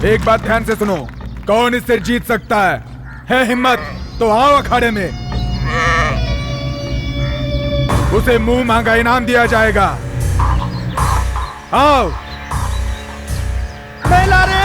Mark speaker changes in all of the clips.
Speaker 1: एक बात ध्यान से सुनो, कौन इससे जीत सकता है हिम्मत तो आओ अखाड़े में। उसे मुंह मांगा इनाम दिया जाएगा। आओ। मेलारे!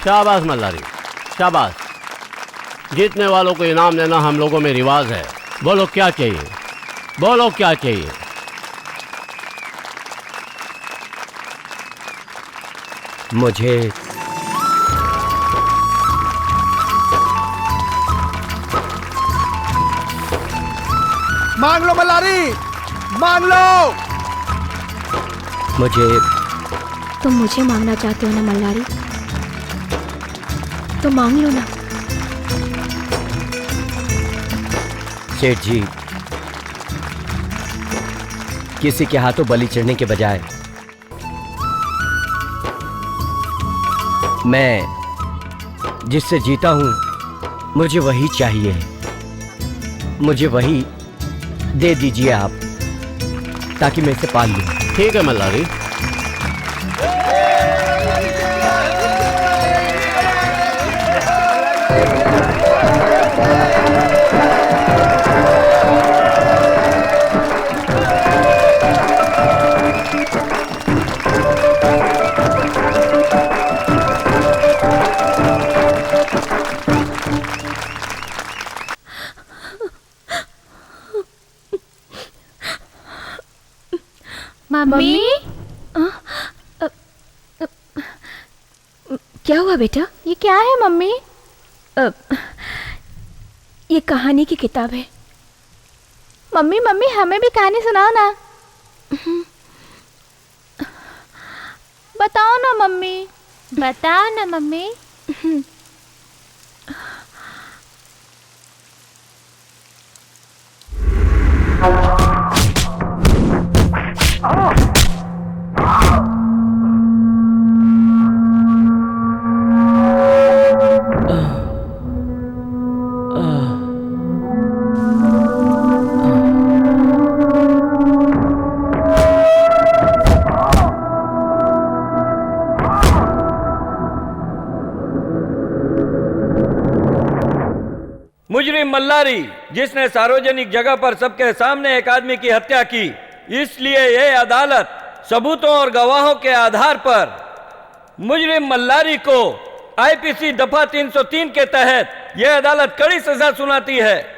Speaker 2: शाबाश मल्हारी, शाबाश। जीतने वालों को इनाम देना हम लोगों में रिवाज है। बोलो क्या चाहिए, बोलो क्या चाहिए।
Speaker 3: मुझे
Speaker 1: मांग लो मल्हारी, मांग लो।
Speaker 3: तुम
Speaker 4: मुझे मांगना चाहते हो ना मल्हारी, तो मांग लो ना।
Speaker 3: सेठ जी, किसी के हाथों बलि चढ़ने के बजाय मैं जिससे जीता हूं मुझे वही चाहिए। मुझे वही दे दीजिए आप, ताकि मैं इसे पाल लूं।
Speaker 2: ठीक है मल्हारी।
Speaker 4: मम्मी, क्या हुआ बेटा?
Speaker 5: ये क्या है मम्मी?
Speaker 4: ये कहानी की किताब है।
Speaker 5: मम्मी मम्मी हमें भी कहानी सुनाओ ना। बताओ ना मम्मी।
Speaker 4: बताओ ना मम्मी।
Speaker 6: मुजरिम मल्लारी, जिसने सार्वजनिक जगह पर सबके सामने एक आदमी की हत्या की, इसलिए यह अदालत सबूतों और गवाहों के आधार पर मुजरिम मल्लारी को आईपीसी दफा 303 के तहत यह अदालत कड़ी सजा सुनाती है।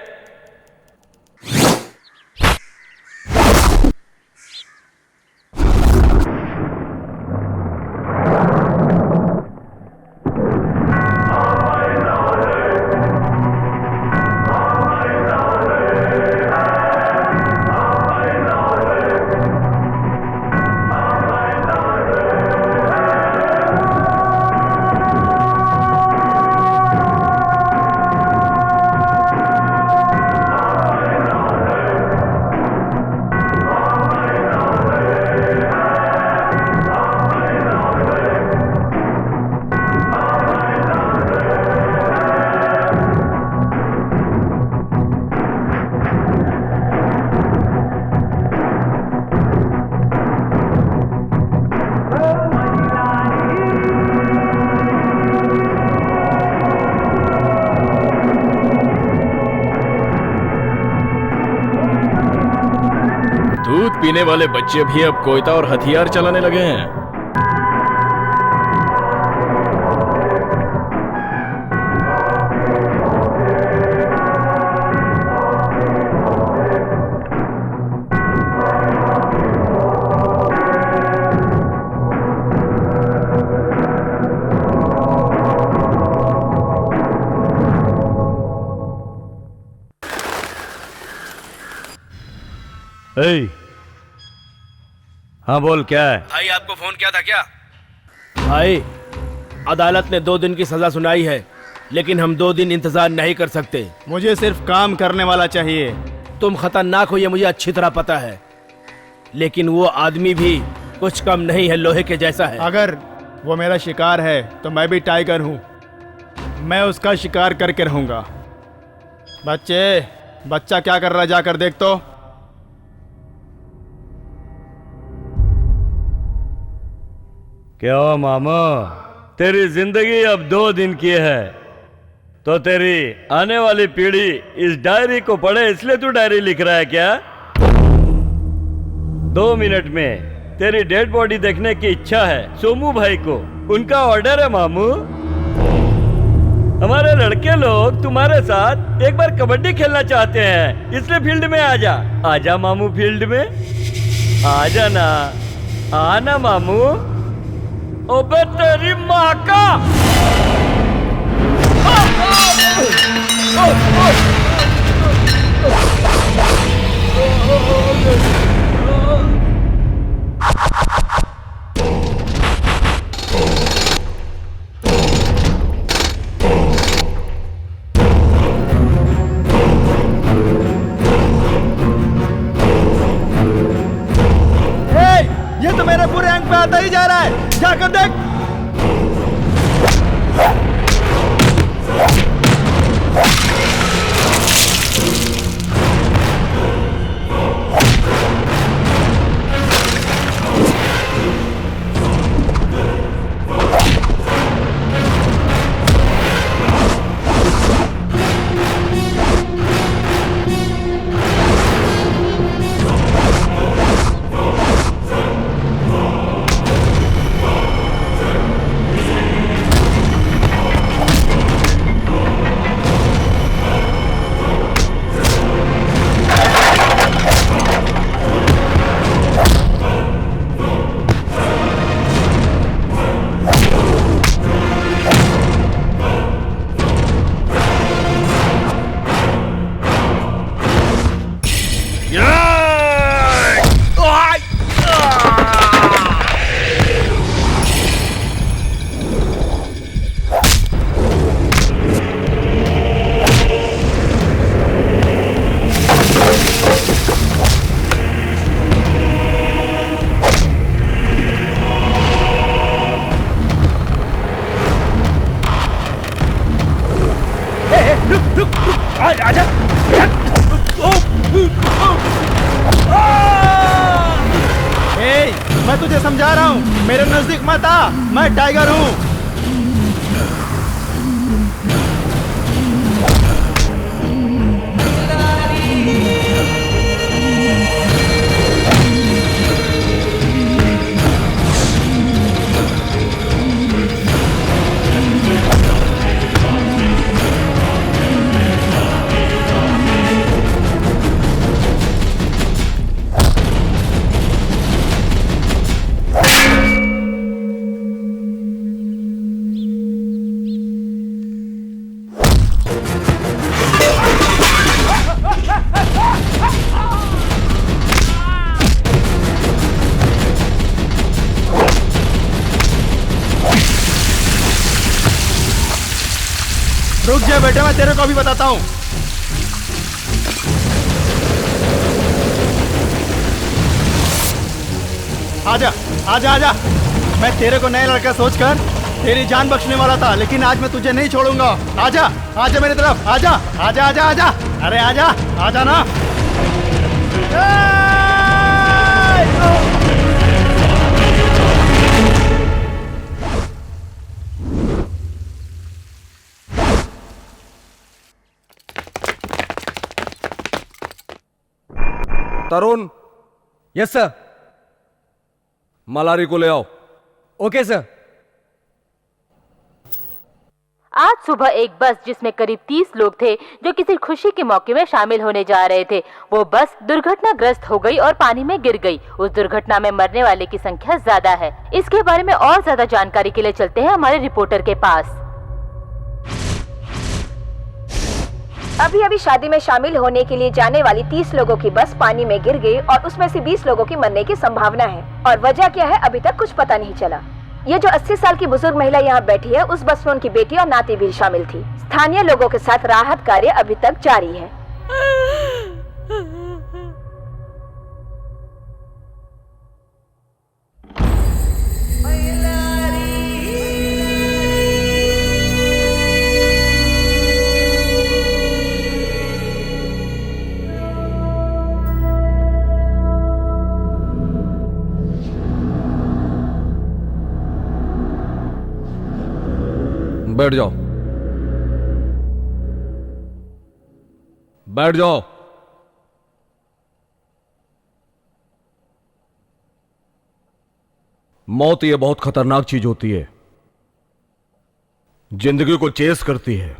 Speaker 7: दूध पीने वाले बच्चे भी अब कोयता और हथियार चलाने लगे हैं।
Speaker 6: हाँ बोल, क्या है?
Speaker 7: भाई आपको फोन किया था क्या?
Speaker 2: भाई, अदालत ने 2 दिन की सजा सुनाई है, लेकिन हम 2 दिन इंतजार नहीं कर सकते।
Speaker 8: मुझे सिर्फ काम करने वाला चाहिए।
Speaker 2: तुम खतरनाक हो ये मुझे अच्छी तरह पता है, लेकिन वो आदमी भी कुछ कम नहीं है, लोहे के जैसा है।
Speaker 8: अगर वो मेरा शिकार है तो मैं भी टाइगर हूँ, मैं उसका शिकार करके रहूंगा। बच्चा क्या कर रहा है, जाकर देख तो।
Speaker 6: क्या मामा, तेरी जिंदगी अब 2 दिन की है, तो तेरी आने वाली पीढ़ी इस डायरी को पढ़े इसलिए तू डायरी लिख रहा है क्या? 2 मिनट में तेरी डेड बॉडी देखने की इच्छा है सोमू भाई को, उनका ऑर्डर है मामू। हमारे लड़के लोग तुम्हारे साथ एक बार कबड्डी खेलना चाहते हैं, इसलिए फील्ड में आजा। आजा मामू, फील्ड में आजा ना, आना मामू। ओबे तेरी माँ का!
Speaker 8: ये तो मेरे पूरे अंक पे आता ही जा रहा है, जाकर देख। तुझे समझा रहा हूँ, मेरे नजदीक मत आ, मैं टाइगर हूँ। रुक जा बेटा, मैं तेरे को अभी बताता हूँ। आजा आजा आजा। मैं तेरे को नया लड़का सोचकर तेरी जान बख्शने वाला था, लेकिन आज मैं तुझे नहीं छोड़ूंगा। आजा आजा मेरी तरफ, आजा आजा आजा आजा। अरे आजा आजा ना।
Speaker 9: तरुण।
Speaker 10: Yes sir.
Speaker 9: मलारी को ले आओ।
Speaker 10: Okay sir.
Speaker 11: आज सुबह एक बस जिसमें करीब 30 लोग थे जो किसी खुशी के मौके में शामिल होने जा रहे थे, वो बस दुर्घटनाग्रस्त हो गई और पानी में गिर गई। उस दुर्घटना में मरने वाले की संख्या ज्यादा है। इसके बारे में और ज्यादा जानकारी के लिए चलते हैं हमारे रिपोर्टर के पास।
Speaker 4: अभी अभी शादी में शामिल होने के लिए जाने वाली 30 लोगों की बस पानी में गिर गई और उसमें से 20 लोगों की मरने की संभावना है, और वजह क्या है अभी तक कुछ पता नहीं चला। ये जो 80 साल की बुजुर्ग महिला यहाँ बैठी है, उस बस में उनकी बेटी और नाती भी शामिल थी। स्थानीय लोगों के साथ राहत कार्य अभी तक जारी है।
Speaker 9: बैठ जाओ, बैठ जाओ। मौत ये बहुत खतरनाक चीज होती है, जिंदगी को चेस करती है,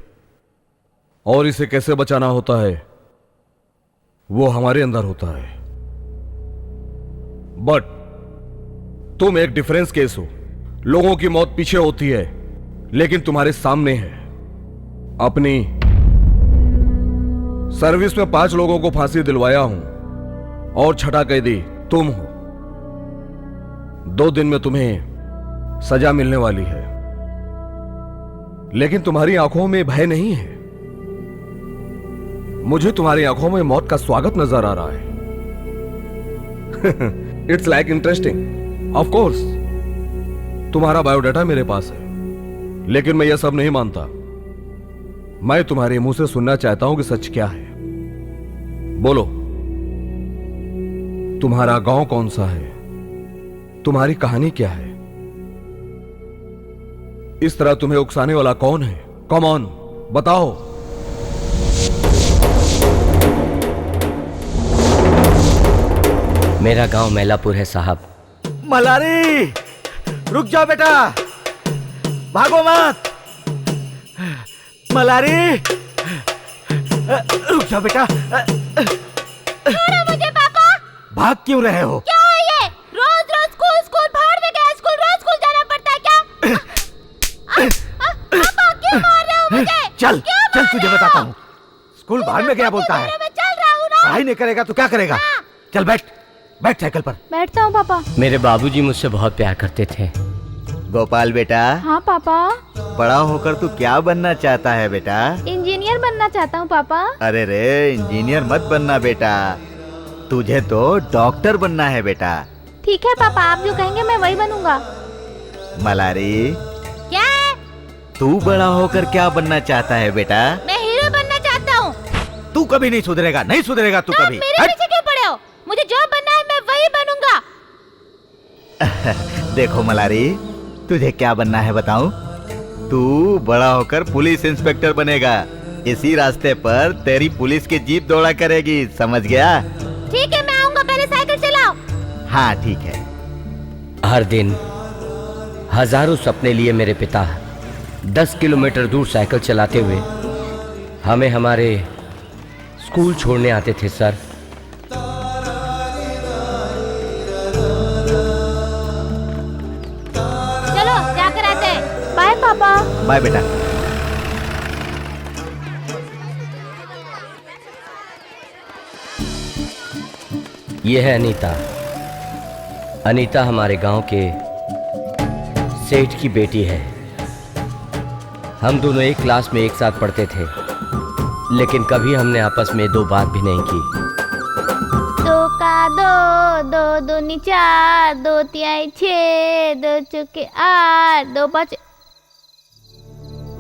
Speaker 9: और इसे कैसे बचाना होता है वो हमारे अंदर होता है। बट तुम एक डिफरेंस केस हो। लोगों की मौत पीछे होती है, लेकिन तुम्हारे सामने है। अपनी सर्विस में 5 लोगों को फांसी दिलवाया हूं, और छठा कैदी तुम हो। 2 दिन में तुम्हें सजा मिलने वाली है, लेकिन तुम्हारी आंखों में भय नहीं है। मुझे तुम्हारी आंखों में मौत का स्वागत नजर आ रहा है। It's like interesting. Of course तुम्हारा बायोडाटा मेरे पास है, लेकिन मैं यह सब नहीं मानता। मैं तुम्हारे मुंह से सुनना चाहता हूं कि सच क्या है। बोलो, तुम्हारा गांव कौन सा है? तुम्हारी कहानी क्या है? इस तरह तुम्हें उकसाने वाला कौन है? कम ऑन, बताओ।
Speaker 3: मेरा गांव मैलापुर है साहब।
Speaker 8: मलारी, रुक जाओ बेटा, भागो मत। मलारी, रुक जाओ बेटा।
Speaker 5: छोड़ो मुझे पापा।
Speaker 8: भाग क्यों रहे हो?
Speaker 5: क्या है ये? रोज रोज स्कूल स्कूल भाड़ में गया स्कूल, रोज स्कूल जाना पड़ता है क्या? पापा क्यों मार रहे हो मुझे?
Speaker 8: चल चल तुझे बताता हूँ। स्कूल भाड़ में गया बोलता है।
Speaker 5: मैं चल रहा हूँ ना।
Speaker 8: पढ़ाई नहीं करेगा तो क्या करेगा? चल बैठ, बैठ साइकिल पर।
Speaker 5: बैठता हूँ पापा।
Speaker 3: मेरे बाबूजी मुझसे बहुत प्यार करते थे।
Speaker 12: गोपाल बेटा।
Speaker 5: हाँ पापा।
Speaker 12: बड़ा होकर तू क्या बनना चाहता है बेटा?
Speaker 5: इंजीनियर बनना चाहता हूँ पापा।
Speaker 12: अरे रे, इंजीनियर मत बनना बेटा, तुझे तो डॉक्टर बनना है बेटा।
Speaker 5: ठीक है पापा, आप जो कहेंगे मैं वही बनूंगा।
Speaker 12: मलारी,
Speaker 5: क्या है?
Speaker 12: तू बड़ा होकर क्या बनना चाहता है बेटा?
Speaker 5: मैं हीरो बनना चाहता हूँ।
Speaker 12: तू कभी नहीं सुधरेगा, नहीं सुधरेगा तू कभी।
Speaker 5: मेरे पीछे क्यों पड़े हो? मुझे जो बनना है मैं वही बनूंगा।
Speaker 12: देखो मलारी, तुझे क्या बनना है बताऊं? तू बड़ा होकर पुलिस इंस्पेक्टर बनेगा। इसी रास्ते पर तेरी पुलिस की जीप दौड़ा करेगी, समझ गया?
Speaker 5: ठीक है, मैं आऊंगा, पहले साइकिल चलाओ।
Speaker 12: हाँ ठीक है।
Speaker 3: हर दिन हजारों सपने लिए मेरे पिता 10 किलोमीटर दूर साइकिल चलाते हुए हमें हमारे स्कूल छोड़ने आते थे सर।
Speaker 5: चलो जाकर आते हैं। बाय पापा।
Speaker 12: बाय बेटा।
Speaker 3: ये है अनीता। अनीता हमारे गांव के सेठ की बेटी है। हम दोनों एक क्लास में एक साथ पढ़ते थे, लेकिन कभी हमने आपस में दो बात भी नहीं की।
Speaker 5: दो का दो, दो दूनी चार, दो तिहाई छः, दो चौके आठ, दो पाँच।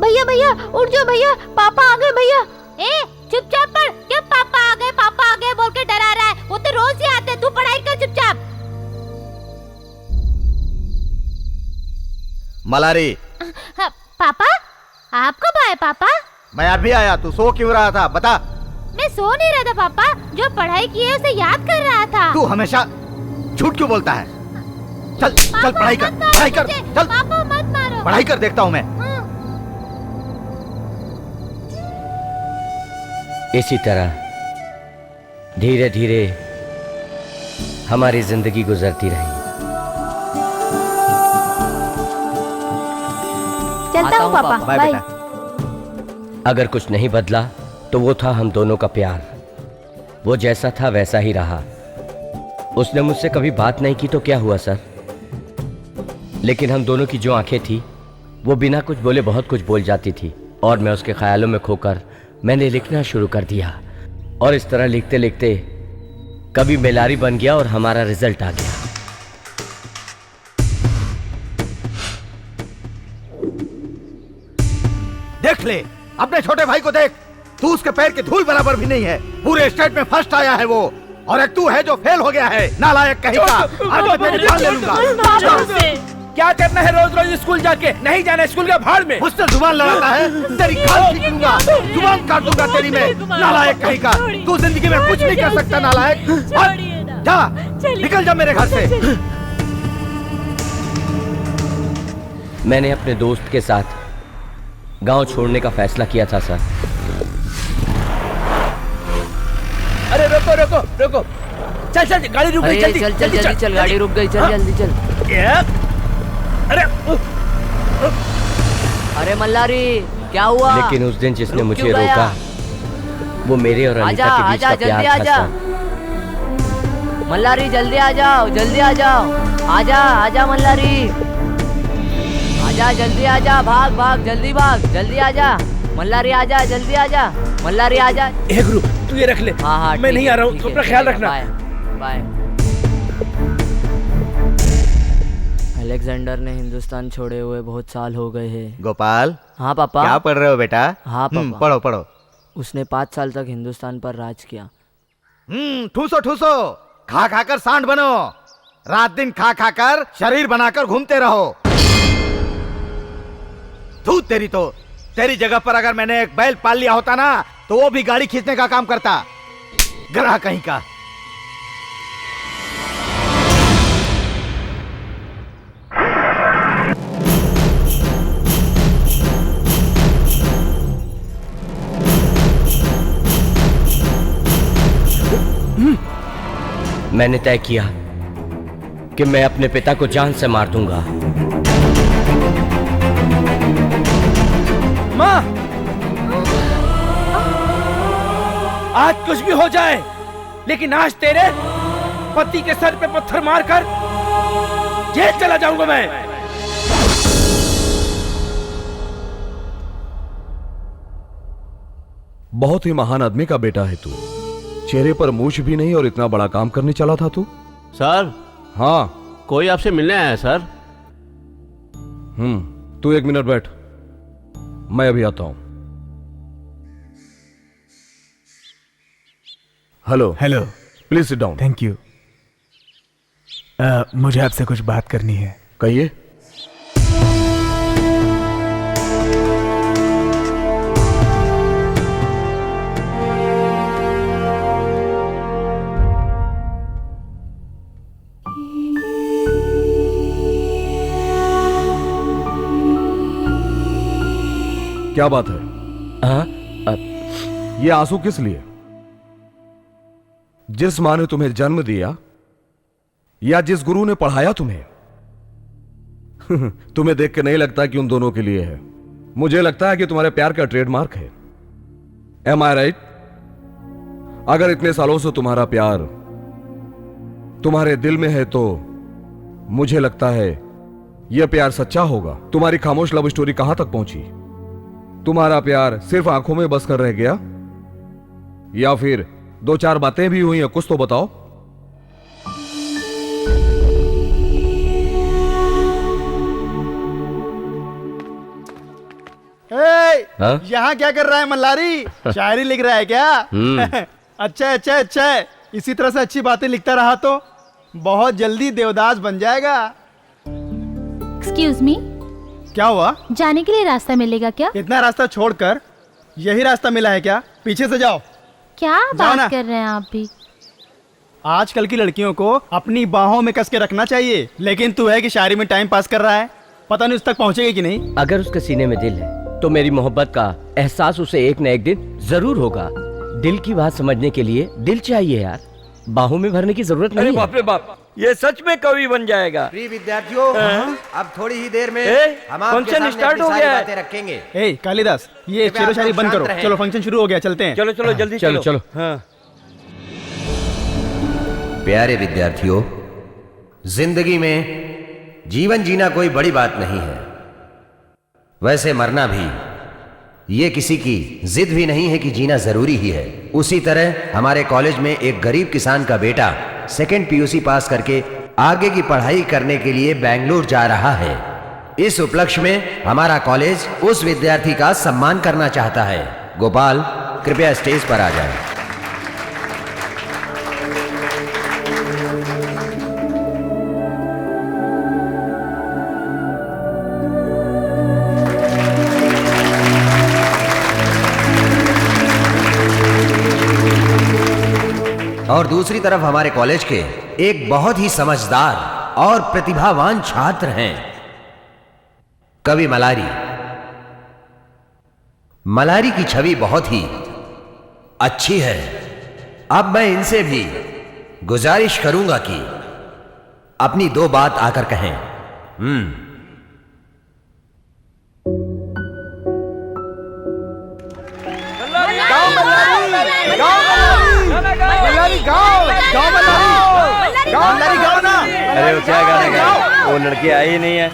Speaker 5: भैया भैया उठ जाओ भैया, पापा आ गए भैया। ए चुपचाप पढ़। क्या पापा आ गए बोल के डरा रहा है? वो तो रोज ही आते, तू पढ़ाई कर चुपचाप।
Speaker 12: मलारी।
Speaker 5: हाँ, पापा आप कब आए पापा?
Speaker 12: मैं अभी आया, तू सो क्यों रहा था बता?
Speaker 5: मैं सो नहीं रहा था पापा, जो पढ़ाई की है उसे याद कर रहा था।
Speaker 12: तू हमेशा झूठ क्यों बोलता है? चल चल पढ़ाई कर, पढ़ाई कर, चल।
Speaker 5: पापा मत मारो।
Speaker 12: पढ़ाई कर, देखता हूँ मैं।
Speaker 3: इसी तरह धीरे धीरे हमारी जिंदगी गुजरती रही।
Speaker 5: चलता हूँ पापा, बाय।
Speaker 3: अगर कुछ नहीं बदला तो वो था हम दोनों का प्यार। वो जैसा था वैसा ही रहा। उसने मुझसे कभी बात नहीं की तो क्या हुआ सर, लेकिन हम दोनों की जो आंखें थी वो बिना कुछ बोले बहुत कुछ बोल जाती थी, और मैं उसके ख्यालों में खोकर मैंने लिखना शुरू कर दिया। और इस तरह लिखते लिखते कभी मेलारी बन गया और हमारा रिजल्ट आ गया।
Speaker 12: देख ले अपने छोटे भाई को, देख तू उसके पैर की धूल बराबर भी नहीं है। पूरे स्टेट में फर्स्ट आया है वो, और एक तू है जो फेल हो गया है, नालायक कहीं का। आज मैं तेरी जान ले लूंगा।
Speaker 10: क्या करना है रोज रोज स्कूल जाके? नहीं जाना स्कूल के भाड़ में।
Speaker 12: मुझसे जुबान लड़ाता है, तेरी खाल खींच लूंगा, जुबान काट दूंगा तेरी में, नालायक कहीं का। तू जिंदगी में कुछ नहीं कर सकता नालायक। जा निकल जा मेरे घर से।
Speaker 3: मैंने अपने दोस्त के साथ गांव छोड़ने का फैसला किया था सर।
Speaker 10: अरे रोको रोको रोको, चल चल गाड़ी रुक गई, जल्दी
Speaker 13: चल गाड़ी रुक गई, चल जल्दी चल। अरे मल्लारी क्या हुआ?
Speaker 3: लेकिन उस दिन जिसने मुझे रोका वो मेरे और अनीता के बीच का प्यार था सर।
Speaker 13: मल्लारी जल्दी आ जाओ, जल्दी आ जाओ, आजा आजा मल्लारी, आजा जल्दी आजा, भाग भाग जल्दी भाग, जल्दी आजा मल्लारी, आजा जल्दी आजा मल्लारी, आजा।
Speaker 10: ए गुरु तू ये रख ले।
Speaker 13: हाँ हाँ
Speaker 10: मैं नहीं आ रहा हूँ, तू अपना ख्याल रखना।
Speaker 13: Bye bye. अलेक्जेंडर ने हिंदुस्तान छोड़े हुए बहुत साल हो गए हैं।
Speaker 12: गोपाल।
Speaker 13: हाँ पापा।
Speaker 12: क्या पढ़ रहे हो बेटा?
Speaker 13: हाँ पापा।
Speaker 12: पढ़ो पढ़ो।
Speaker 13: उसने 5 साल तक हिंदुस्तान पर राज किया।
Speaker 12: ठूसो ठूसो, खा खा कर सांड बनो, रात दिन खा खा कर शरीर बनाकर घूमते रहो। तू तेरी तो, तेरी जगह पर अगर मैंने एक बैल पाल लिया होता ना तो वो भी गाड़ी खींचने का काम करता, गधा कहीं का।
Speaker 3: मैंने तय किया कि मैं अपने पिता को जान से मार दूंगा।
Speaker 10: माँ, आज कुछ भी हो जाए, लेकिन आज तेरे पति के सर पे पत्थर मारकर जेल चला जाऊंगा मैं।
Speaker 9: बहुत ही महान आदमी का बेटा है तू। चेहरे पर मूछ भी नहीं और इतना बड़ा काम करने चला था तू।
Speaker 2: सर।
Speaker 9: हाँ।
Speaker 2: कोई आपसे मिलने आया है सर।
Speaker 9: तू 1 मिनट बैठ, मैं अभी आता हूं। Hello
Speaker 1: hello,
Speaker 9: please sit down.
Speaker 1: Thank you. मुझे आपसे कुछ बात करनी है।
Speaker 9: कहिए। क्या बात है? ये आंसू किस लिए? जिस मां ने तुम्हें जन्म दिया या जिस गुरु ने पढ़ाया तुम्हें? तुम्हें देख के नहीं लगता कि उन दोनों के लिए है। मुझे लगता है कि तुम्हारे प्यार का ट्रेडमार्क है। एम आई राइट? अगर इतने सालों से तुम्हारा प्यार तुम्हारे दिल में है तो मुझे लगता है यह प्यार सच्चा होगा। तुम्हारी खामोश लव स्टोरी कहां तक पहुंची? तुम्हारा प्यार सिर्फ आंखों में बस कर रह गया या फिर दो चार बातें भी हुई हैं? कुछ तो बताओ।
Speaker 8: यहाँ क्या कर रहा है मल्लारी? शायरी लिख रहा है क्या? अच्छा अच्छा अच्छा, इसी तरह से अच्छी बातें लिखता रहा तो बहुत जल्दी देवदास बन जाएगा।
Speaker 5: एक्सक्यूज मी,
Speaker 8: क्या हुआ?
Speaker 5: जाने के लिए रास्ता मिलेगा क्या?
Speaker 8: इतना रास्ता छोड़कर यही रास्ता मिला है क्या? पीछे से जाओ।
Speaker 5: क्या बात कर रहे हैं आप भी?
Speaker 8: आजकल की लड़कियों को अपनी बाहों में कस के रखना चाहिए, लेकिन तू है कि शायरी में टाइम पास कर रहा है। पता नहीं उस तक पहुंचेगी कि नहीं।
Speaker 3: अगर उसके सीने में दिल है तो मेरी मोहब्बत का एहसास उसे एक न एक दिन जरूर होगा। दिल की बात समझने के लिए दिल चाहिए यार, बाहों में भरने की जरूरत नहीं है।
Speaker 6: बाप रे बाप, ये सच में कवि बन जाएगा।
Speaker 12: प्रिय विद्यार्थियों, अब थोड़ी ही देर में हम आपके
Speaker 6: फंक्शन
Speaker 12: सामने
Speaker 6: स्टार्ट हो
Speaker 12: अपनी
Speaker 6: गया
Speaker 12: सारी
Speaker 6: है।
Speaker 12: बातें रखेंगे।
Speaker 8: ए कालिदास, ये शेरो शायरी बंद करो। चलो फंक्शन शुरू हो गया, चलते हैं।
Speaker 6: चलो चलो जल्दी
Speaker 3: चलो चलो।
Speaker 6: हाँ।
Speaker 12: प्यारे विद्यार्थियों, जिंदगी में जीवन जीना कोई बड़ी बात नहीं है। वैसे मरना भी ये किसी की जिद भी नहीं है कि जीना जरूरी ही है। उसी तरह हमारे कॉलेज में एक गरीब किसान का बेटा सेकंड पीयूसी पास करके आगे की पढ़ाई करने के लिए बेंगलुरु जा रहा है। इस उपलक्ष्य में हमारा कॉलेज उस विद्यार्थी का सम्मान करना चाहता है। गोपाल, कृपया स्टेज पर आ जाए। और दूसरी तरफ हमारे कॉलेज के एक बहुत ही समझदार और प्रतिभावान छात्र हैं, कवि मल्लारी। मल्लारी की छवि बहुत ही अच्छी है। अब मैं इनसे भी गुजारिश करूंगा कि अपनी दो बात आकर कहें।
Speaker 8: गाओ ना।
Speaker 6: अरे वो क्या गाने का? वो लड़की आई ही नहीं है।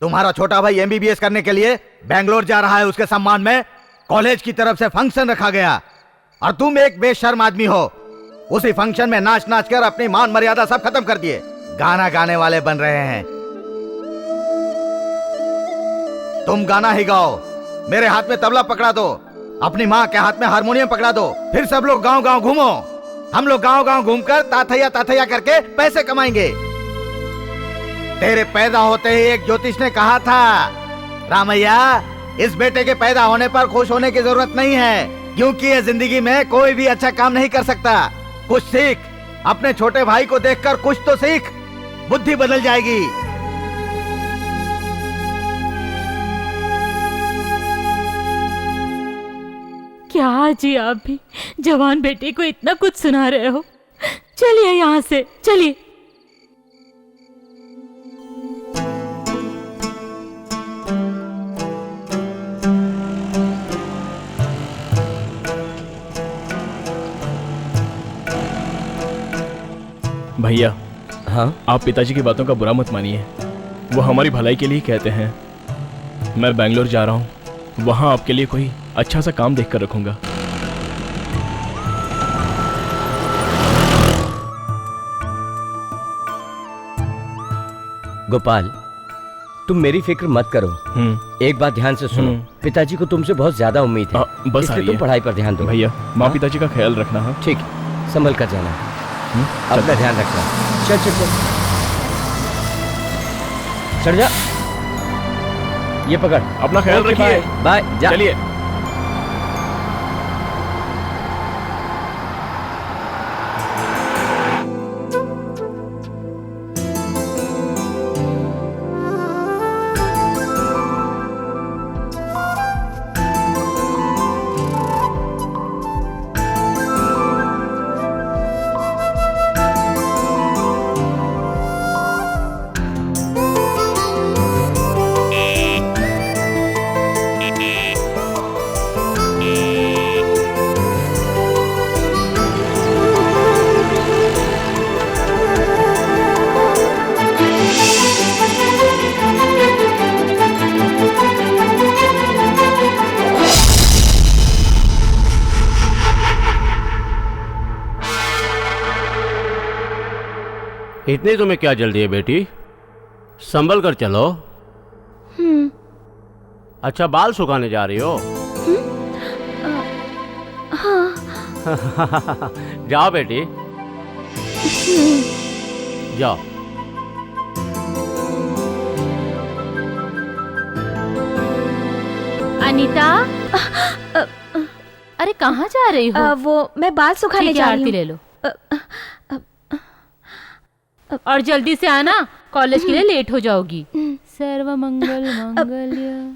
Speaker 12: तुम्हारा छोटा भाई एमबीबीएस करने के लिए बेंगलोर जा रहा है। उसके सम्मान में कॉलेज की तरफ से फंक्शन रखा गया और तुम एक बेशर्म आदमी हो। उसी फंक्शन में नाच नाच कर अपनी मान मर्यादा सब खत्म कर दिए। गाना गाने वाले बन रहे हैं। तुम गाना ही गाओ। मेरे हाथ में तबला पकड़ा दो, अपनी माँ के हाथ में हारमोनियम पकड़ा दो, फिर सब लोग गांव गांव घूमो। हम लोग गांव गांव घूमकर ताथैया ताथैया करके पैसे कमाएंगे। तेरे पैदा होते ही एक ज्योतिष ने कहा था, रामैया, इस बेटे के पैदा होने पर खुश होने की जरूरत नहीं है, क्योंकि ये जिंदगी में कोई भी अच्छा काम नहीं कर सकता। कुछ सीख, अपने छोटे भाई को देखकर कुछ तो सीख, बुद्धि बदल जाएगी।
Speaker 11: आज ही आप भी जवान बेटे को इतना कुछ सुना रहे हो। चलिए यहाँ से, चलिए।
Speaker 7: भैया,
Speaker 3: हाँ,
Speaker 7: आप पिताजी की बातों का बुरा मत मानिए, वो हमारी भलाई के लिए कहते हैं। मैं बैंगलोर जा रहा हूँ, वहाँ आपके लिए कोई अच्छा सा काम देख कर रखूंगा।
Speaker 3: गोपाल, तुम मेरी फिक्र मत करो। एक बात ध्यान से सुनो, पिताजी को तुमसे बहुत ज्यादा उम्मीद है,
Speaker 7: बस
Speaker 3: इसलिए तुम पढ़ाई पर ध्यान दो।
Speaker 7: भैया, माँ पिताजी का ख्याल रखना। हाँ
Speaker 3: ठीक, संभल कर जाना, अपना ध्यान रखना। चल चल चल, चढ़ जा, ये पकड़,
Speaker 7: अपना ख्याल रखिए।
Speaker 3: बाय, जा।
Speaker 7: चलिए।
Speaker 2: इतनी तुम्हें क्या जल्दी है बेटी? संभल कर चलो। अच्छा, बाल सुखाने जा रही हो?
Speaker 5: हाँ।
Speaker 2: जाओ बेटी, जाओ।
Speaker 11: अनीता, अरे कहाँ जा रही हो?
Speaker 5: वो मैं बाल सुखाने जा रही हूँ।
Speaker 11: ले लो और जल्दी से आना, कॉलेज के लिए लेट हो जाओगी। सर्व मंगल मंगल्य।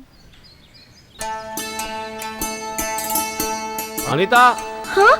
Speaker 2: अनीता।
Speaker 5: हाँ?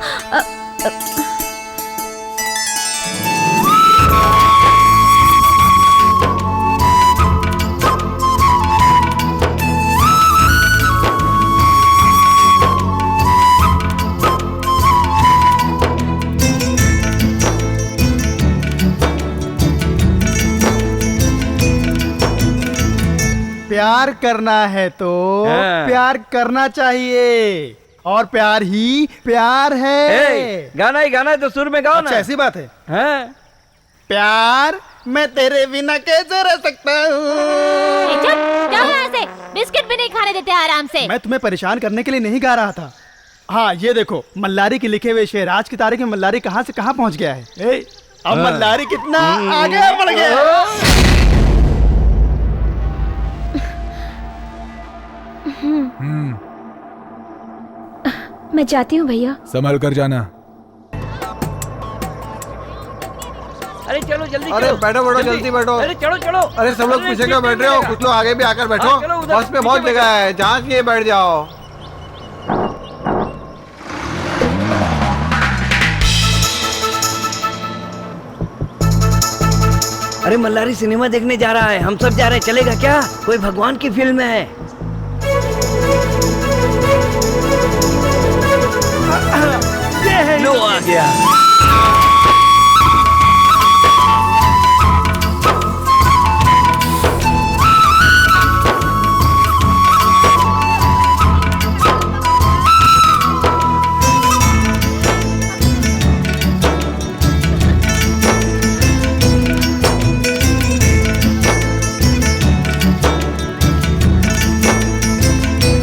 Speaker 8: प्यार करना है तो प्यार करना चाहिए, और प्यार ही प्यार है।
Speaker 6: गाना ही गाना है तो सुर में गाओ ना।
Speaker 8: अच्छा, ऐसी बात है। प्यार मैं तेरे बिना कैसे रह सकता हूँ।
Speaker 5: से बिस्किट भी नहीं खाने देते आराम से।
Speaker 8: मैं तुम्हें परेशान करने के लिए नहीं गा रहा था। हाँ, ये देखो, मल्लारी के लिखे हुए शेर, आज की तारीख में मल्लारी कहाँ से कहाँ पहुँच गया है। अब मल्लारी कितना आगे बढ़ गया।
Speaker 5: मैं जाती हूँ भैया।
Speaker 1: संभल कर जाना।
Speaker 6: अरे चलो जल्दी।
Speaker 12: अरे बैठो बैठो, जल्दी बैठो।
Speaker 6: अरे चलो चलो।
Speaker 12: अरे सब लोग पीछे क्यों बैठ रहे हो? कुछ लोग आगे भी आकर बैठो। बस में बहुत जगह है, जहाँ चाहिए बैठ जाओ।
Speaker 13: अरे मल्लारी सिनेमा देखने जा रहा है, हम सब जा रहे हैं, चलेगा क्या? कोई भगवान की फिल्म है। लो आ गया।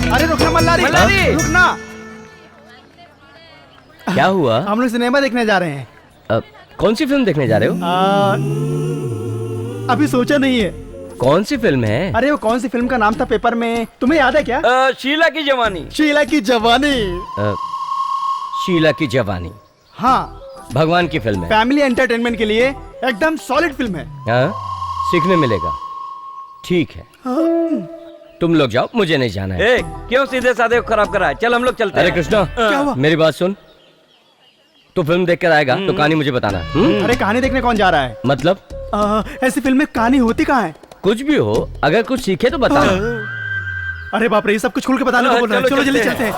Speaker 8: अरे रुकना मल्लारी, रुकना।
Speaker 3: क्या हुआ?
Speaker 8: हम लोग सिनेमा देखने जा रहे हैं।
Speaker 3: कौन सी फिल्म देखने जा रहे हो?
Speaker 8: अभी सोचा नहीं है।
Speaker 3: कौन सी फिल्म है?
Speaker 8: अरे वो कौन सी फिल्म का नाम था पेपर में, तुम्हें याद है क्या?
Speaker 6: शीला की जवानी।
Speaker 8: शीला की जवानी।
Speaker 3: शीला की जवानी।
Speaker 8: हाँ,
Speaker 3: भगवान की फिल्म है।
Speaker 8: फैमिली एंटरटेनमेंट के लिए एकदम सॉलिड फिल्म है।
Speaker 3: हाँ, सीखने मिलेगा। ठीक है, तुम लोग जाओ, मुझे नहीं जाना है।
Speaker 6: क्यों सीधे साधे को खराब करा है? चल हम लोग चलते हैं।
Speaker 3: अरे कृष्णा,
Speaker 8: क्या हुआ?
Speaker 3: मेरी बात सुन। तू फिल्म देख कर आएगा तो कहानी मुझे बताना।
Speaker 8: अरे कहानी देखने कौन जा रहा है?
Speaker 3: मतलब
Speaker 8: ऐसी फिल्म में कहानी होती कहाँ है?
Speaker 3: कुछ भी हो, अगर कुछ सीखे तो बताना।
Speaker 8: अरे बाप रे, ये सब कुछ खुल के बताने को बोल रहा है। चलो जल्दी चलते हैं।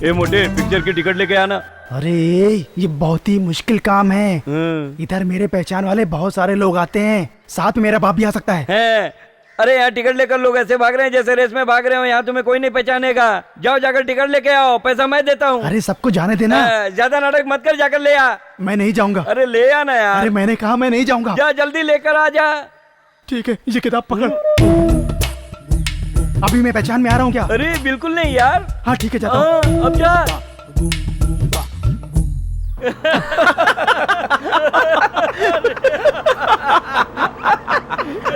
Speaker 6: ए मोटे, पिक्चर की टिकट लेके आना।
Speaker 8: अरे ये बहुत ही मुश्किल काम है। इधर मेरे पहचान वाले बहुत सारे लोग आते हैं, साथ में मेरा बाप भी आ सकता है।
Speaker 6: अरे यहाँ टिकट लेकर लोग ऐसे भाग रहे हैं जैसे रेस में भाग रहे हो। यहाँ तुम्हें कोई नहीं पहचानेगा। जाओ जाकर टिकट लेके आओ, पैसा मैं देता हूँ।
Speaker 8: अरे सबको जाने देना।
Speaker 6: ज्यादा नाटक मत कर, जाकर ले आ।
Speaker 8: मैं नहीं जाऊंगा।
Speaker 6: अरे ले आना यार।
Speaker 8: अरे मैंने कहा मैं नहीं जाऊंगा।
Speaker 6: जा जल्दी लेकर आ जा।
Speaker 8: ठीक है, ये किताब पकड़। अभी मैं पहचान में आ रहा हूँ क्या?
Speaker 6: अरे बिल्कुल नहीं यार।
Speaker 8: हाँ ठीक है, जाता हूँ।
Speaker 6: अब जा।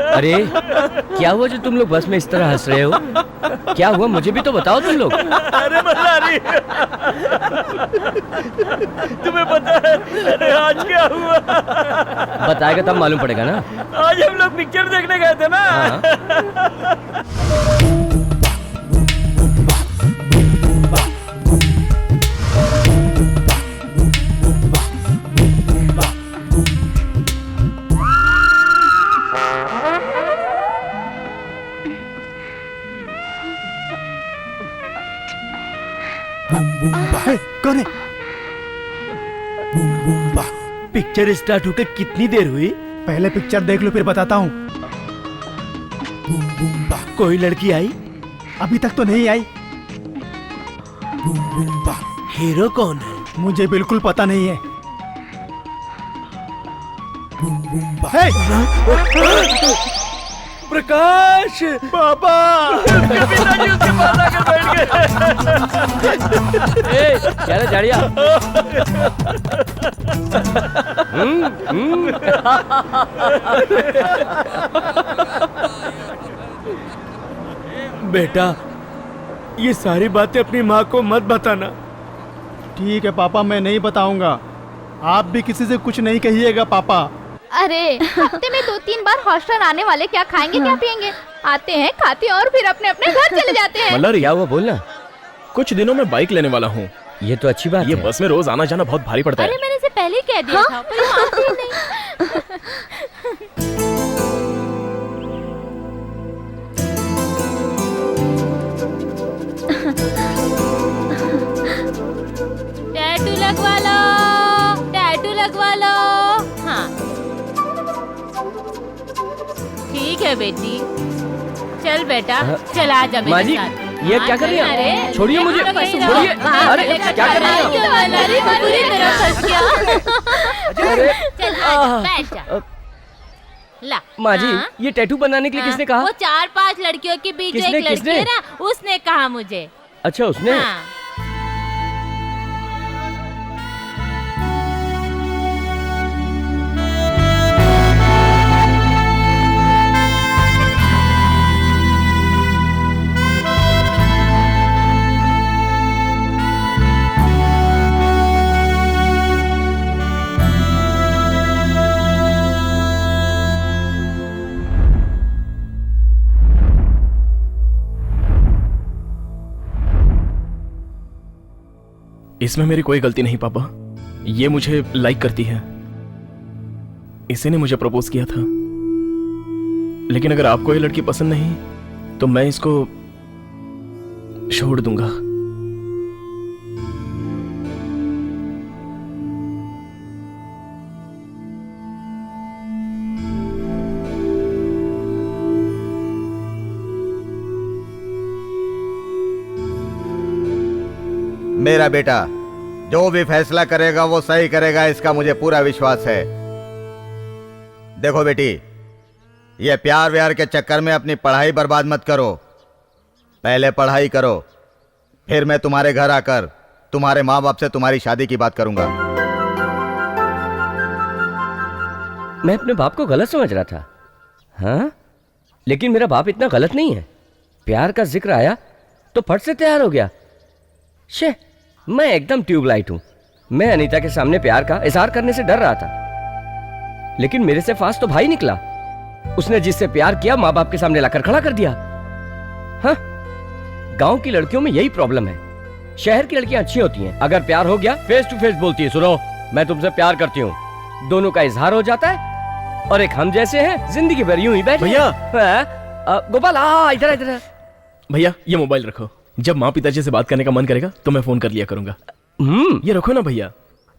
Speaker 3: अरे क्या हुआ जो तुम लोग बस में इस तरह हंस रहे हो? क्या हुआ, मुझे भी तो बताओ तुम लोग।
Speaker 6: अरे मल्लारी, तुम्हें पता है अरे आज क्या हुआ?
Speaker 3: बताएगा तब मालूम पड़ेगा ना।
Speaker 6: आज हम लोग पिक्चर देखने गए थे ना।
Speaker 8: कौन है?
Speaker 10: पिक्चर स्टार्ट होकर कितनी देर हुई?
Speaker 8: पहले पिक्चर देख लो फिर बताता हूँ।
Speaker 10: कोई लड़की आई?
Speaker 8: अभी तक तो नहीं आई।
Speaker 10: हीरो कौन है?
Speaker 8: मुझे बिल्कुल पता नहीं है।
Speaker 10: प्रकाश
Speaker 8: पापा,
Speaker 6: पिताजी उसके पास आकर बैठ गए।
Speaker 3: क्या रे झाड़िया?
Speaker 10: बेटा, ये सारी बातें अपनी माँ को मत बताना।
Speaker 8: ठीक है पापा, मैं नहीं बताऊंगा। आप भी किसी से कुछ नहीं कहिएगा पापा।
Speaker 5: अरे हफ्ते में 2-3 बार हॉस्टल आने वाले क्या खाएंगे क्या पिएंगे? आते हैं, खाते हैं और फिर अपने अपने घर चले जाते हैं।
Speaker 3: मल्लारी, क्या हुआ बोलना।
Speaker 7: कुछ दिनों में बाइक लेने वाला हूँ।
Speaker 3: ये तो अच्छी बात
Speaker 7: ये
Speaker 3: है।
Speaker 7: बस में रोज आना जाना बहुत भारी पड़ता है।
Speaker 5: अरे मैंने इसे पहले ही कह दिया था, पर ये मानती ही नहीं। टैटू लगवा लो, टैटू लगवा लो। हाँ ठीक है बेटी, चल बेटा, चल आ जा मेरे साथ।
Speaker 3: ये क्या कर रही है? छोड़िए मुझे, छोड़िए। अरे क्या कर रही है?
Speaker 5: पूरी तरह फंस गया। चल आ जा, बैठ जा। ला
Speaker 3: माँ जी, ये टैटू बनाने के लिए किसने कहा?
Speaker 5: वो 4-5 लड़कियों के बीच एक लड़की है ना, उसने कहा मुझे।
Speaker 3: अच्छा, उसने?
Speaker 5: हाँ।
Speaker 7: इसमें मेरी कोई गलती नहीं पापा। ये मुझे लाइक करती है, इसी ने मुझे प्रपोज किया था। लेकिन अगर आपको ये लड़की पसंद नहीं तो मैं इसको छोड़ दूंगा।
Speaker 12: मेरा बेटा जो भी फैसला करेगा वो सही करेगा, इसका मुझे पूरा विश्वास है। देखो बेटी, ये प्यार व्यार के चक्कर में अपनी पढ़ाई बर्बाद मत करो। पहले पढ़ाई करो, फिर मैं तुम्हारे घर आकर तुम्हारे माँ बाप से तुम्हारी शादी की बात करूंगा।
Speaker 3: मैं अपने बाप को गलत समझ रहा था। हाँ, लेकिन मेरा बाप इतना गलत नहीं है। प्यार का जिक्र आया तो फट से तैयार हो गया। शे, मैं एकदम ट्यूबलाइट हूं। मैं अनीता के सामने प्यार का इजहार करने से डर रहा था, लेकिन मेरे से फास्ट तो भाई निकला। उसने जिससे प्यार किया माँ बाप के सामने लाकर खड़ा कर दिया। हाँ, गांव की लड़कियों में यही प्रॉब्लम है। शहर की लड़कियां अच्छी होती हैं, अगर प्यार हो गया फेस टू फेस बोलती है, सुनो मैं तुमसे प्यार करती हूँ, दोनों का इजहार हो जाता है। और एक हम जैसे हैं जिंदगी भर यूं ही बैठे।
Speaker 7: भैया
Speaker 3: गोपाल इधर इधर।
Speaker 7: भैया ये मोबाइल रखो, जब माँ पिताजी से बात करने का मन करेगा तो मैं फोन कर लिया करूंगा। ये रखो ना भैया।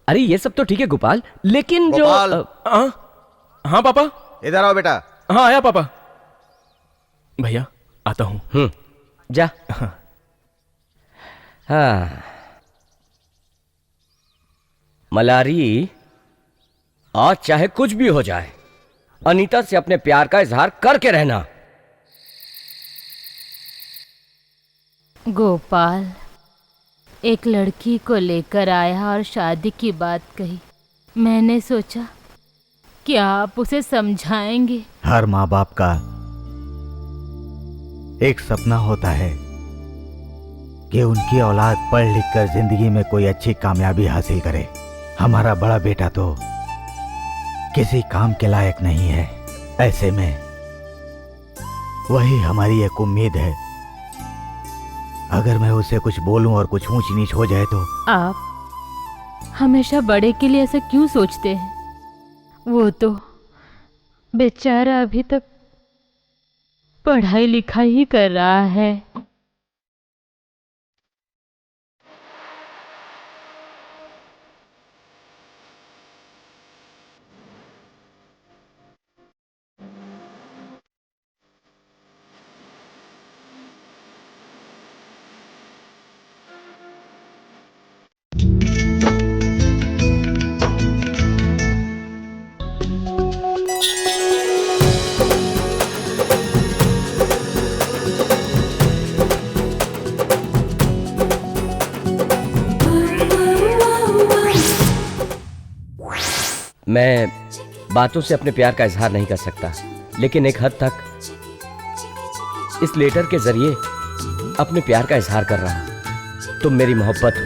Speaker 3: अरे ये सब तो ठीक है गोपाल, लेकिन
Speaker 12: गोपाल।
Speaker 3: जो
Speaker 7: हाँ पापा।
Speaker 12: इधर आओ बेटा।
Speaker 7: हाँ आया पापा। भैया आता हूँ।
Speaker 3: जा। हाँ मलारी, आज चाहे कुछ भी हो जाए अनीता से अपने प्यार का इजहार करके रहना।
Speaker 11: गोपाल एक लड़की को लेकर आया और शादी की बात कही। मैंने सोचा कि आप उसे समझाएंगे।
Speaker 12: हर माँ बाप का एक सपना होता है कि उनकी औलाद पढ़ लिख कर जिंदगी में कोई अच्छी कामयाबी हासिल करे। हमारा बड़ा बेटा तो किसी काम के लायक नहीं है, ऐसे में वही हमारी एक उम्मीद है। अगर मैं उसे कुछ बोलूं और कुछ ऊंच नीच हो जाए तो।
Speaker 11: आप हमेशा बड़े के लिए ऐसा क्यों सोचते हैं? वो तो बेचारा अभी तक पढ़ाई लिखाई ही कर रहा है।
Speaker 3: मैं बातों से अपने प्यार का इजहार नहीं कर सकता, लेकिन एक हद तक इस लेटर के जरिए अपने प्यार का इजहार कर रहा हूं। तुम मेरी मोहब्बत हो।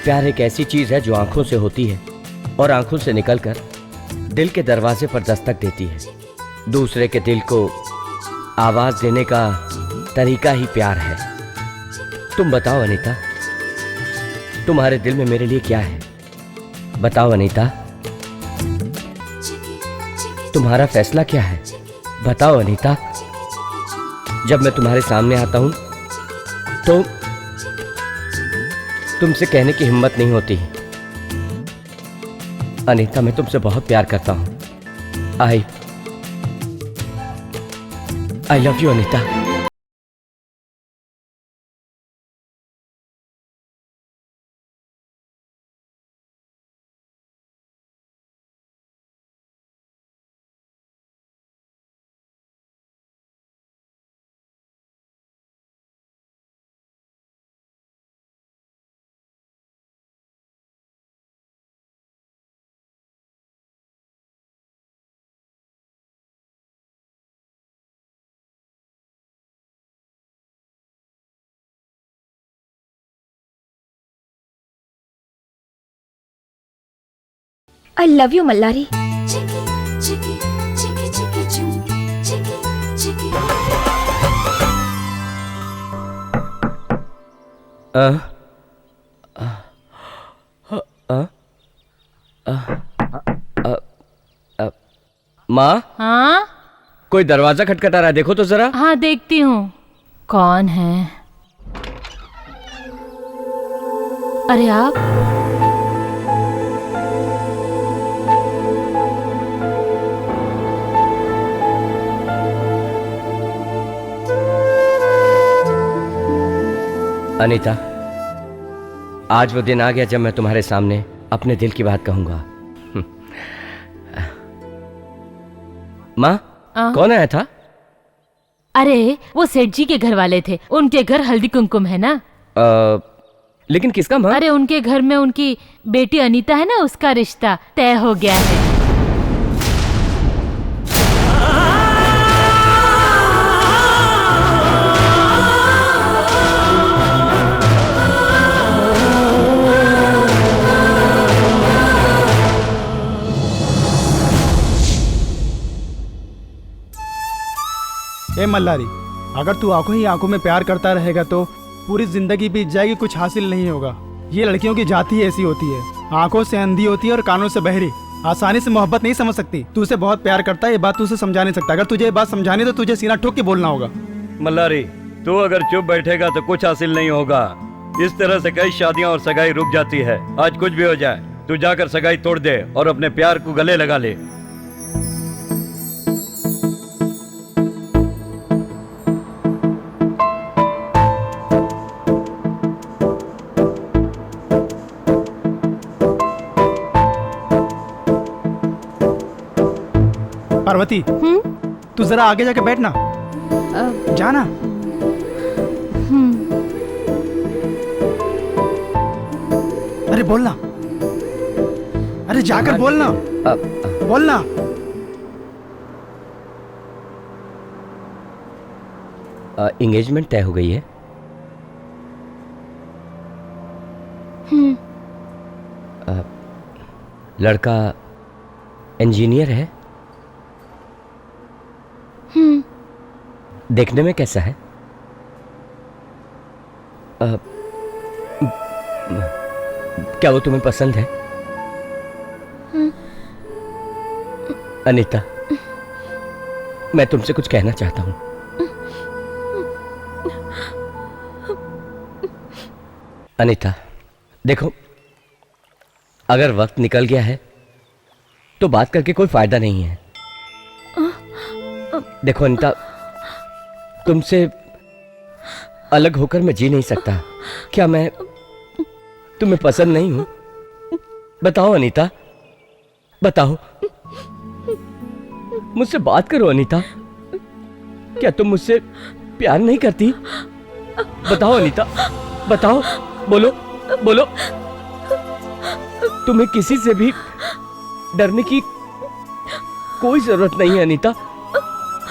Speaker 3: प्यार एक ऐसी चीज है जो आंखों से होती है और आंखों से निकलकर दिल के दरवाजे पर दस्तक देती है। दूसरे के दिल को आवाज देने का तरीका ही प्यार है। तुम बताओ अनीता, तुम्हारे दिल में मेरे लिए क्या है? बताओ अनीता, तुम्हारा फैसला क्या है? बताओ अनीता। जब मैं तुम्हारे सामने आता हूं तो तुमसे कहने की हिम्मत नहीं होती। अनीता, मैं तुमसे बहुत प्यार करता हूं। I love you Anita.
Speaker 4: I love you, मल्लारी।
Speaker 3: माँ?
Speaker 11: हाँ?
Speaker 3: कोई दरवाजा खटखटा रहा है, देखो तो जरा।
Speaker 11: हाँ देखती हूँ। कौन है? अरे आप?
Speaker 3: अनीता, आज वो दिन आ गया जब मैं तुम्हारे सामने अपने दिल की बात कहूंगा। माँ, कौन आया था?
Speaker 11: अरे वो सेठ जी के घर वाले थे, उनके घर हल्दी कुमकुम है ना।
Speaker 3: लेकिन किसका माँ?
Speaker 11: अरे उनके घर में उनकी बेटी अनीता है ना, उसका रिश्ता तय हो गया है।
Speaker 8: ए मल्लारी, अगर तू आंखों ही आंखों में प्यार करता रहेगा तो पूरी जिंदगी बीत जाएगी, कुछ हासिल नहीं होगा। ये लड़कियों की जाति ऐसी होती है, आंखों से अंधी होती है और कानों से बहरी, आसानी से मोहब्बत नहीं समझ सकती। तू उसे बहुत प्यार करता है, ये बात तू उसे समझा नहीं सकता। अगर तुझे ये बात समझानी तो तुझे सीना ठोक के बोलना होगा।
Speaker 6: मल्लारी, तू अगर चुप बैठेगा तो कुछ हासिल नहीं होगा। इस तरह से कई शादियां और सगाई रुक जाती है। आज कुछ भी हो जाए, तू जाकर सगाई तोड़ दे और अपने प्यार को गले लगा ले।
Speaker 8: पार्वती, तू जरा आगे जाके बैठना। जाना। अरे बोलना, अरे जाकर बोलना, बोलना।
Speaker 3: एंगेजमेंट तय हो गई है। लड़का इंजीनियर है। देखने में कैसा है? क्या वो तुम्हें पसंद है? अनीता, मैं तुमसे कुछ कहना चाहता हूं। अनीता, देखो, अगर वक्त निकल गया है तो बात करके कोई फायदा नहीं है। देखो अनीता, तुमसे अलग होकर मैं जी नहीं सकता। क्या मैं तुम्हें पसंद नहीं हूं? बताओ अनीता, बताओ, मुझसे बात करो अनीता। क्या तुम मुझसे प्यार नहीं करती? बताओ अनीता, बताओ, बोलो बोलो। तुम्हें किसी से भी डरने की कोई जरूरत नहीं है अनीता,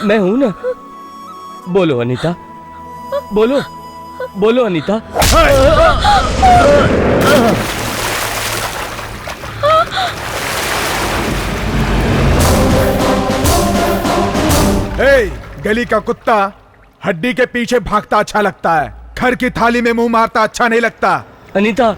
Speaker 3: मैं हूं ना। बोलो अनीता, बोलो बोलो अनीता।
Speaker 1: गली का कुत्ता हड्डी के पीछे भागता अच्छा लगता है, घर की थाली में मुंह मारता अच्छा नहीं लगता।
Speaker 3: अनीता,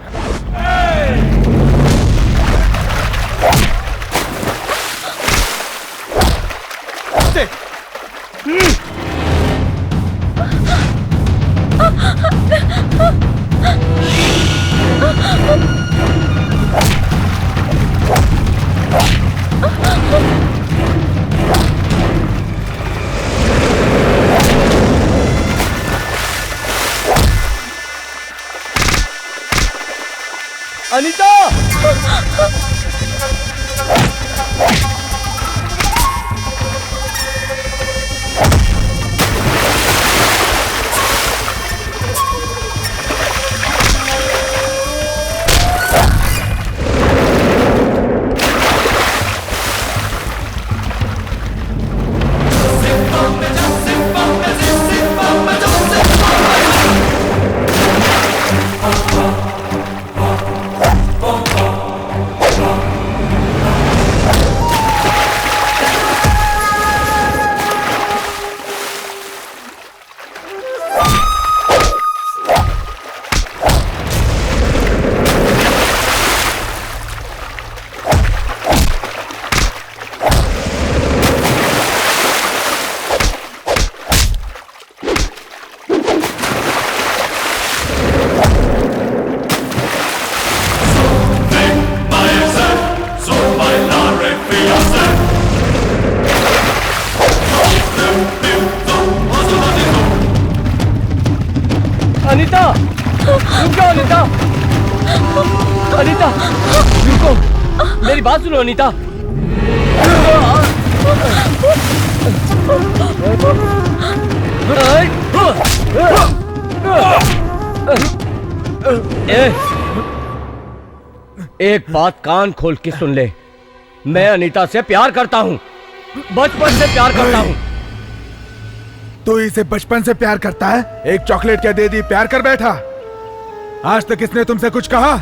Speaker 3: अनीता! अनीता, रुक जाओ अनीता। अनीता, रुको, मेरी बात सुनो अनीता। एक बात कान खोल के सुन ले, मैं अनीता से प्यार करता हूं, बचपन से प्यार करता हूं।
Speaker 1: तू इसे बचपन से प्यार करता है? एक चॉकलेट क्या दे दी, प्यार कर बैठा। आज तक इसने तुमसे कुछ कहा?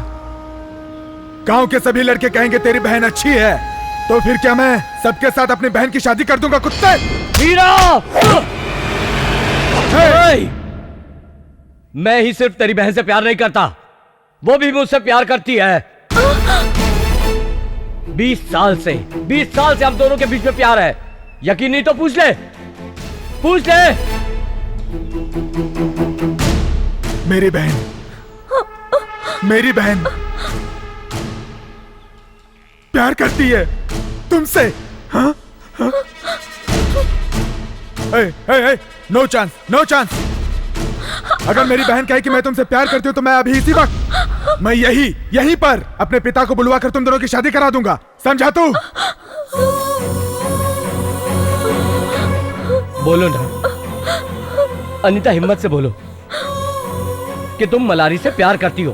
Speaker 1: गांव के सभी लड़के कहेंगे तेरी बहन अच्छी है, तो फिर क्या मैं सबके साथ अपनी बहन की शादी कर दूंगा कुत्ते?
Speaker 3: हीरा! मैं ही सिर्फ तेरी बहन से प्यार नहीं करता, वो भी मुझसे प्यार करती है। 20 साल से हम दोनों के बीच में प्यार है। यकीन नहीं तो पूछ ले।
Speaker 1: मेरी बहन प्यार करती है तुमसे? हाँ? No chance. अगर मेरी बहन कहे कि मैं तुमसे प्यार करती हूँ तो मैं अभी इसी वक्त मैं यहीं पर अपने पिता को बुलवा कर तुम दोनों की शादी करा दूंगा। समझा तू?
Speaker 3: बोलो ना अनीता, हिम्मत से बोलो कि तुम मलारी से प्यार करती हो।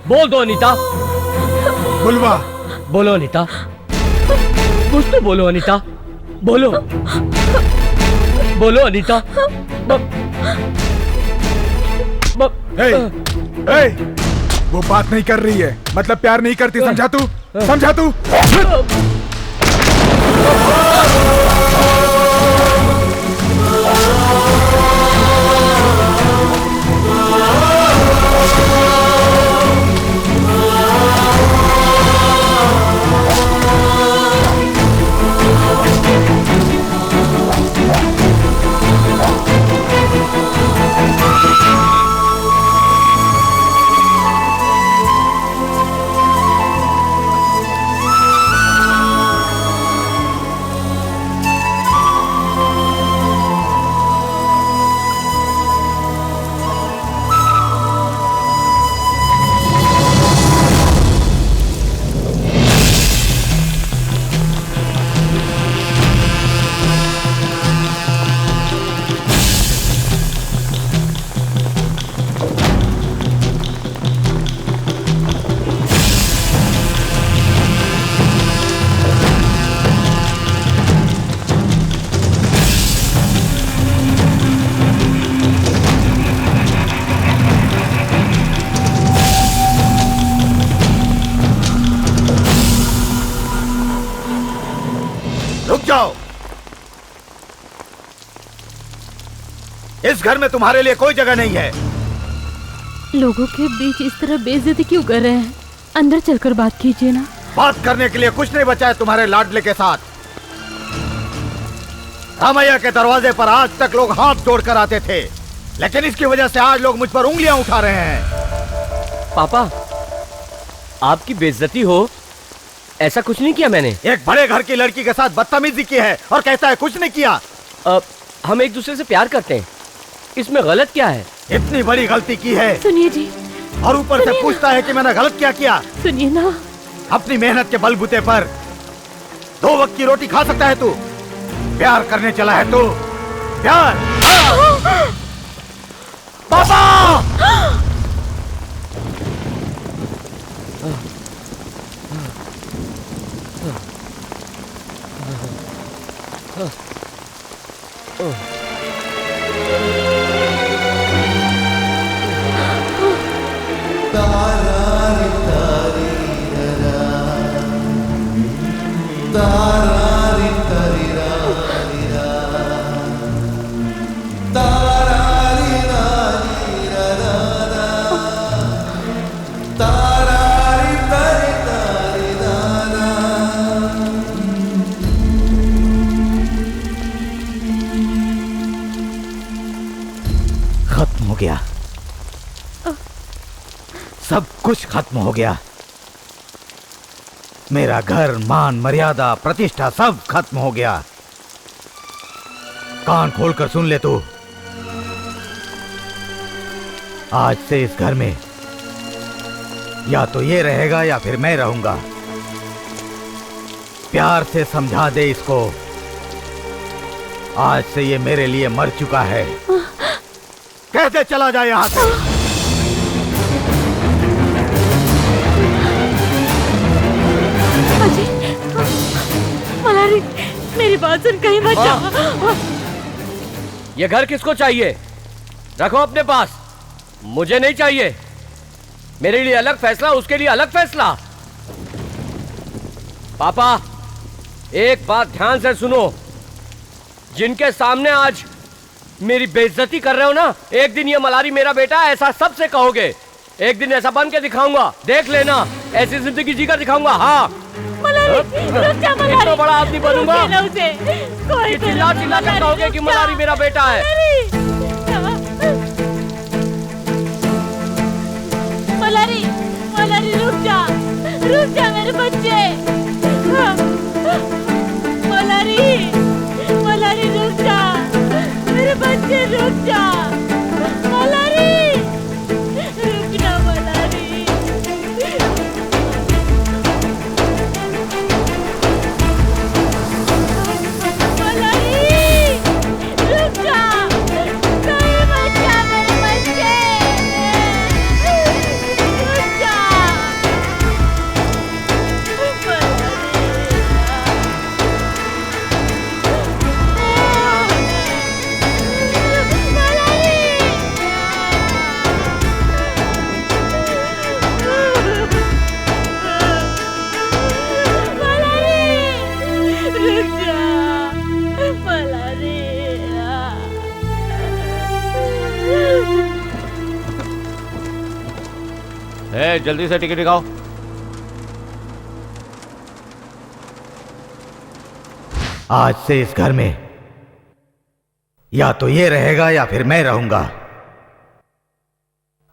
Speaker 3: बोल दो अनीता।
Speaker 1: बुलवा।
Speaker 3: बोलो अनीता, कुछ तो बोलो अनीता। बोलो अनीता।
Speaker 1: वो बात नहीं कर रही है, मतलब प्यार नहीं करती। समझा तू? इस घर में तुम्हारे लिए कोई जगह नहीं है।
Speaker 11: लोगों के बीच इस तरह बेइज्जती क्यों कर रहे हैं? अंदर चलकर बात कीजिए ना।
Speaker 12: बात करने के लिए कुछ नहीं बचा है तुम्हारे लाडले के साथ। रामैया के दरवाजे पर आज तक लोग हाथ जोड़कर आते थे, लेकिन इसकी वजह से आज लोग मुझ पर उंगलियां उठा रहे हैं।
Speaker 3: पापा, आपकी बेइज्जती हो ऐसा कुछ नहीं किया मैंने।
Speaker 12: एक बड़े घर की लड़की के साथ बदतमीजी की है और कहता है कुछ नहीं किया।
Speaker 3: हम एक दूसरे से प्यार करते हैं, इसमें गलत क्या है?
Speaker 12: इतनी बड़ी गलती की है।
Speaker 11: सुनिए जी।
Speaker 12: और ऊपर से पूछता है कि मैंने गलत क्या किया।
Speaker 11: सुनिए ना।
Speaker 12: अपनी मेहनत के बलबूते पर 2 वक्त की रोटी खा सकता है तू। प्यार करने चला है तू। प्यार। पापा! खत्म हो गया, सब कुछ खत्म हो गया। मेरा घर, मान, मर्यादा, प्रतिष्ठा सब खत्म हो गया। कान खोलकर सुन ले तू। आज से इस घर में या तो ये रहेगा या फिर मैं रहूंगा। प्यार से समझा दे इसको। आज से ये मेरे लिए मर चुका है। कैसे चला जाए यहाँ से?
Speaker 11: मलारी, मेरी बात सुन, कहीं मत जाओ।
Speaker 3: ये घर किसको चाहिए? रखो अपने पास, मुझे नहीं चाहिए। मेरे लिए अलग फैसला, उसके लिए अलग फैसला। पापा, एक बात ध्यान से सुनो। जिनके सामने आज
Speaker 2: मेरी बेइज्जती कर रहे हो ना। एक दिन ये मलारी मेरा बेटा है, ऐसा सबसे कहोगे। एक दिन ऐसा बन के दिखाऊंगा, देख लेना। ऐसी जिंदगी जीकर दिखाऊंगा। हाँ इतना बड़ा आदमी बनूंगा कि चिल्ला चिल्ला कर कहोगे कि मलारी मेरा बेटा है।
Speaker 5: मलारी, मलारी रुक जा मेरे बच्चे। मलारी, मलारी रुक जा मेरे बच्चे, रुक जा मलारी, रुक जा मलारी। मलारी रुक जा, नहीं बच्चा मेरे बच्चे, रुक जा।
Speaker 2: जल्दी से टिकट दिखाओ।
Speaker 12: आज से इस घर में या तो ये रहेगा या फिर मैं रहूंगा।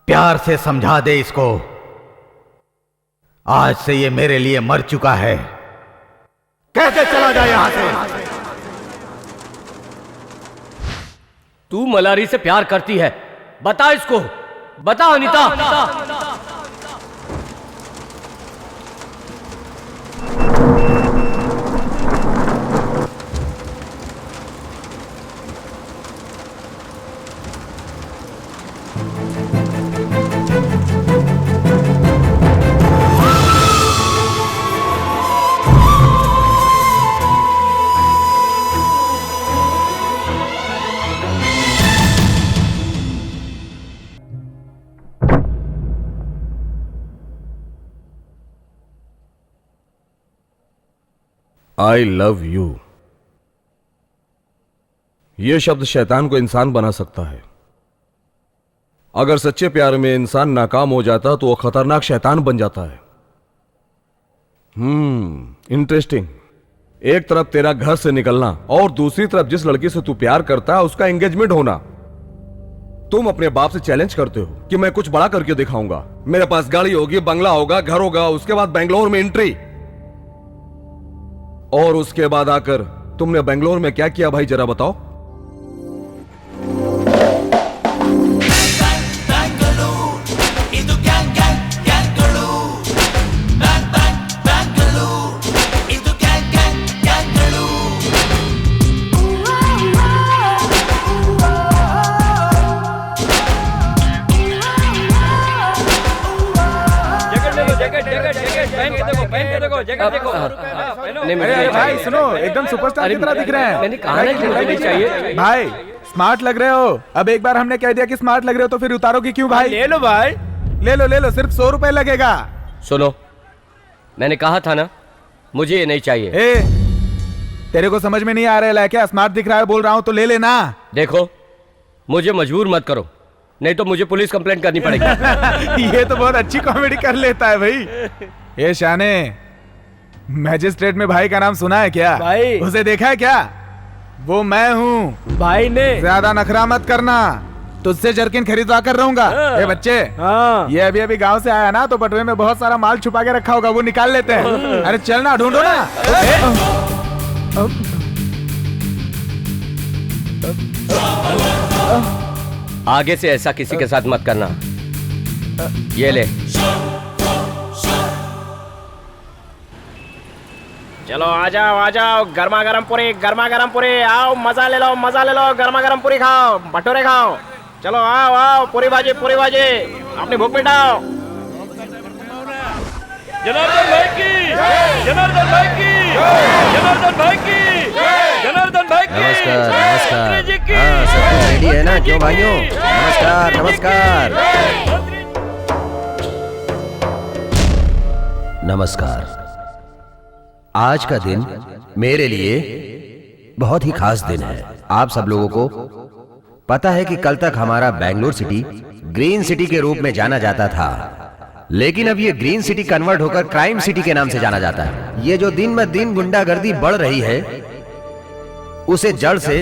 Speaker 12: प्यार से समझा दे इसको, आज से ये मेरे लिए मर चुका है। कैसे चला जाए यहां से?
Speaker 2: तू मलारी से प्यार करती है, बता इसको, बता अनीता।
Speaker 9: I love you. यह शब्द शैतान को इंसान बना सकता है। अगर सच्चे प्यार में इंसान नाकाम हो जाता तो वो खतरनाक शैतान बन जाता है। इंटरेस्टिंग। एक तरफ तेरा घर से निकलना और दूसरी तरफ जिस लड़की से तू प्यार करता है उसका एंगेजमेंट होना। तुम अपने बाप से चैलेंज करते हो कि मैं कुछ बड़ा करके दिखाऊंगा, मेरे पास गाड़ी होगी, बंगला होगा, घर होगा, उसके बाद बेंगलोर में एंट्री। और उसके बाद आकर तुमने बेंगलोर में क्या किया भाई, जरा बताओ।
Speaker 1: भाई सुनो, एकदम सुपरस्टार की तरह दिख रहे हैं।
Speaker 2: मैंने कहा ना कि मुझे नहीं चाहिए।
Speaker 1: भाई स्मार्ट लग रहे हो। अब एक बार हमने कह दिया कि स्मार्ट लग रहे हो तो फिर उतारोगे क्यों भाई?
Speaker 10: ले लो भाई,
Speaker 1: ले लो, सिर्फ 100 रुपए लगेगा।
Speaker 3: सुनो, मैंने कहा था ना मुझे ये नहीं चाहिए।
Speaker 1: तेरे को समझ में नहीं आ रहा है क्या? स्मार्ट दिख रहा है बोल रहा हूँ तो ले लेना।
Speaker 3: देखो मुझे मजबूर मत करो, नहीं तो मुझे पुलिस कंप्लेंट करनी पड़ेगी।
Speaker 1: ये तो बहुत अच्छी कॉमेडी कर लेता है भाई। ये शाने, मैजिस्ट्रेट में भाई का नाम सुना है क्या?
Speaker 10: भाई
Speaker 1: उसे देखा है क्या? वो मैं हूँ
Speaker 10: भाई ने।
Speaker 1: ज्यादा नखरा मत करना, तुझसे जर्किन खरीदवा कर रहूंगा। ये बच्चे, ये अभी गांव से आया ना तो बटुए में बहुत सारा माल छुपा के रखा होगा, वो निकाल लेते हैं। अरे चल ना, ढूंढो ना।
Speaker 3: आगे से ऐसा किसी के साथ मत करना। ये ले।
Speaker 7: चलो आ जाओ, गर्मा गर्म पूरी, आओ मजा ले लो, गर्मा गर्म पूरी खाओ, भटूरे खाओ। चलो आओ, पूरी भाजी, अपनी भूख मिटाओ।
Speaker 6: जनार्दन भाई की, जनार्दन भाई की, जनार्दन भाई की, जनार्दन भाई की।
Speaker 3: नमस्कार। सब कुछ रेडी है ना? क्यों भाइयों?
Speaker 14: नमस्कार। आज का दिन मेरे लिए बहुत ही खास दिन है। आप सब लोगों को पता है कि कल तक हमारा बेंगलुरु सिटी ग्रीन सिटी के रूप में जाना जाता था, लेकिन अब ये ग्रीन सिटी कन्वर्ट होकर क्राइम सिटी के नाम से जाना जाता है। ये जो दिन ब दिन गुंडागर्दी बढ़ रही है, उसे जड़ से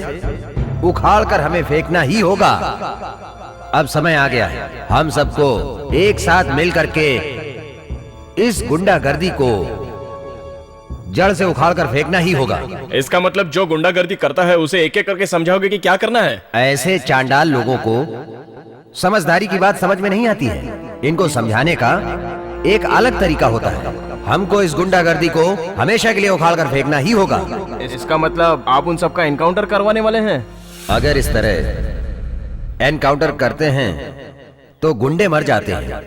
Speaker 14: उखाड़ कर हमें फेंकना ही होगा। अब समय आ गया है हम सबको एक साथ मिल करके इस गुंडागर्दी को जड़ से उखाड़ कर फेंकना ही होगा।
Speaker 7: इसका मतलब जो गुंडागर्दी करता है उसे एक एक करके समझाओगे कि क्या करना है?
Speaker 14: ऐसे चांडाल लोगों को समझदारी की बात समझ में नहीं आती है। इनको समझाने का एक अलग तरीका होता है। हमको इस गुंडागर्दी को हमेशा के लिए उखाड़ कर फेंकना ही होगा।
Speaker 7: इसका मतलब आप उन सबका एनकाउंटर करवाने वाले हैं?
Speaker 14: अगर इस तरह एनकाउंटर करते हैं तो गुंडे मर जाते हैं,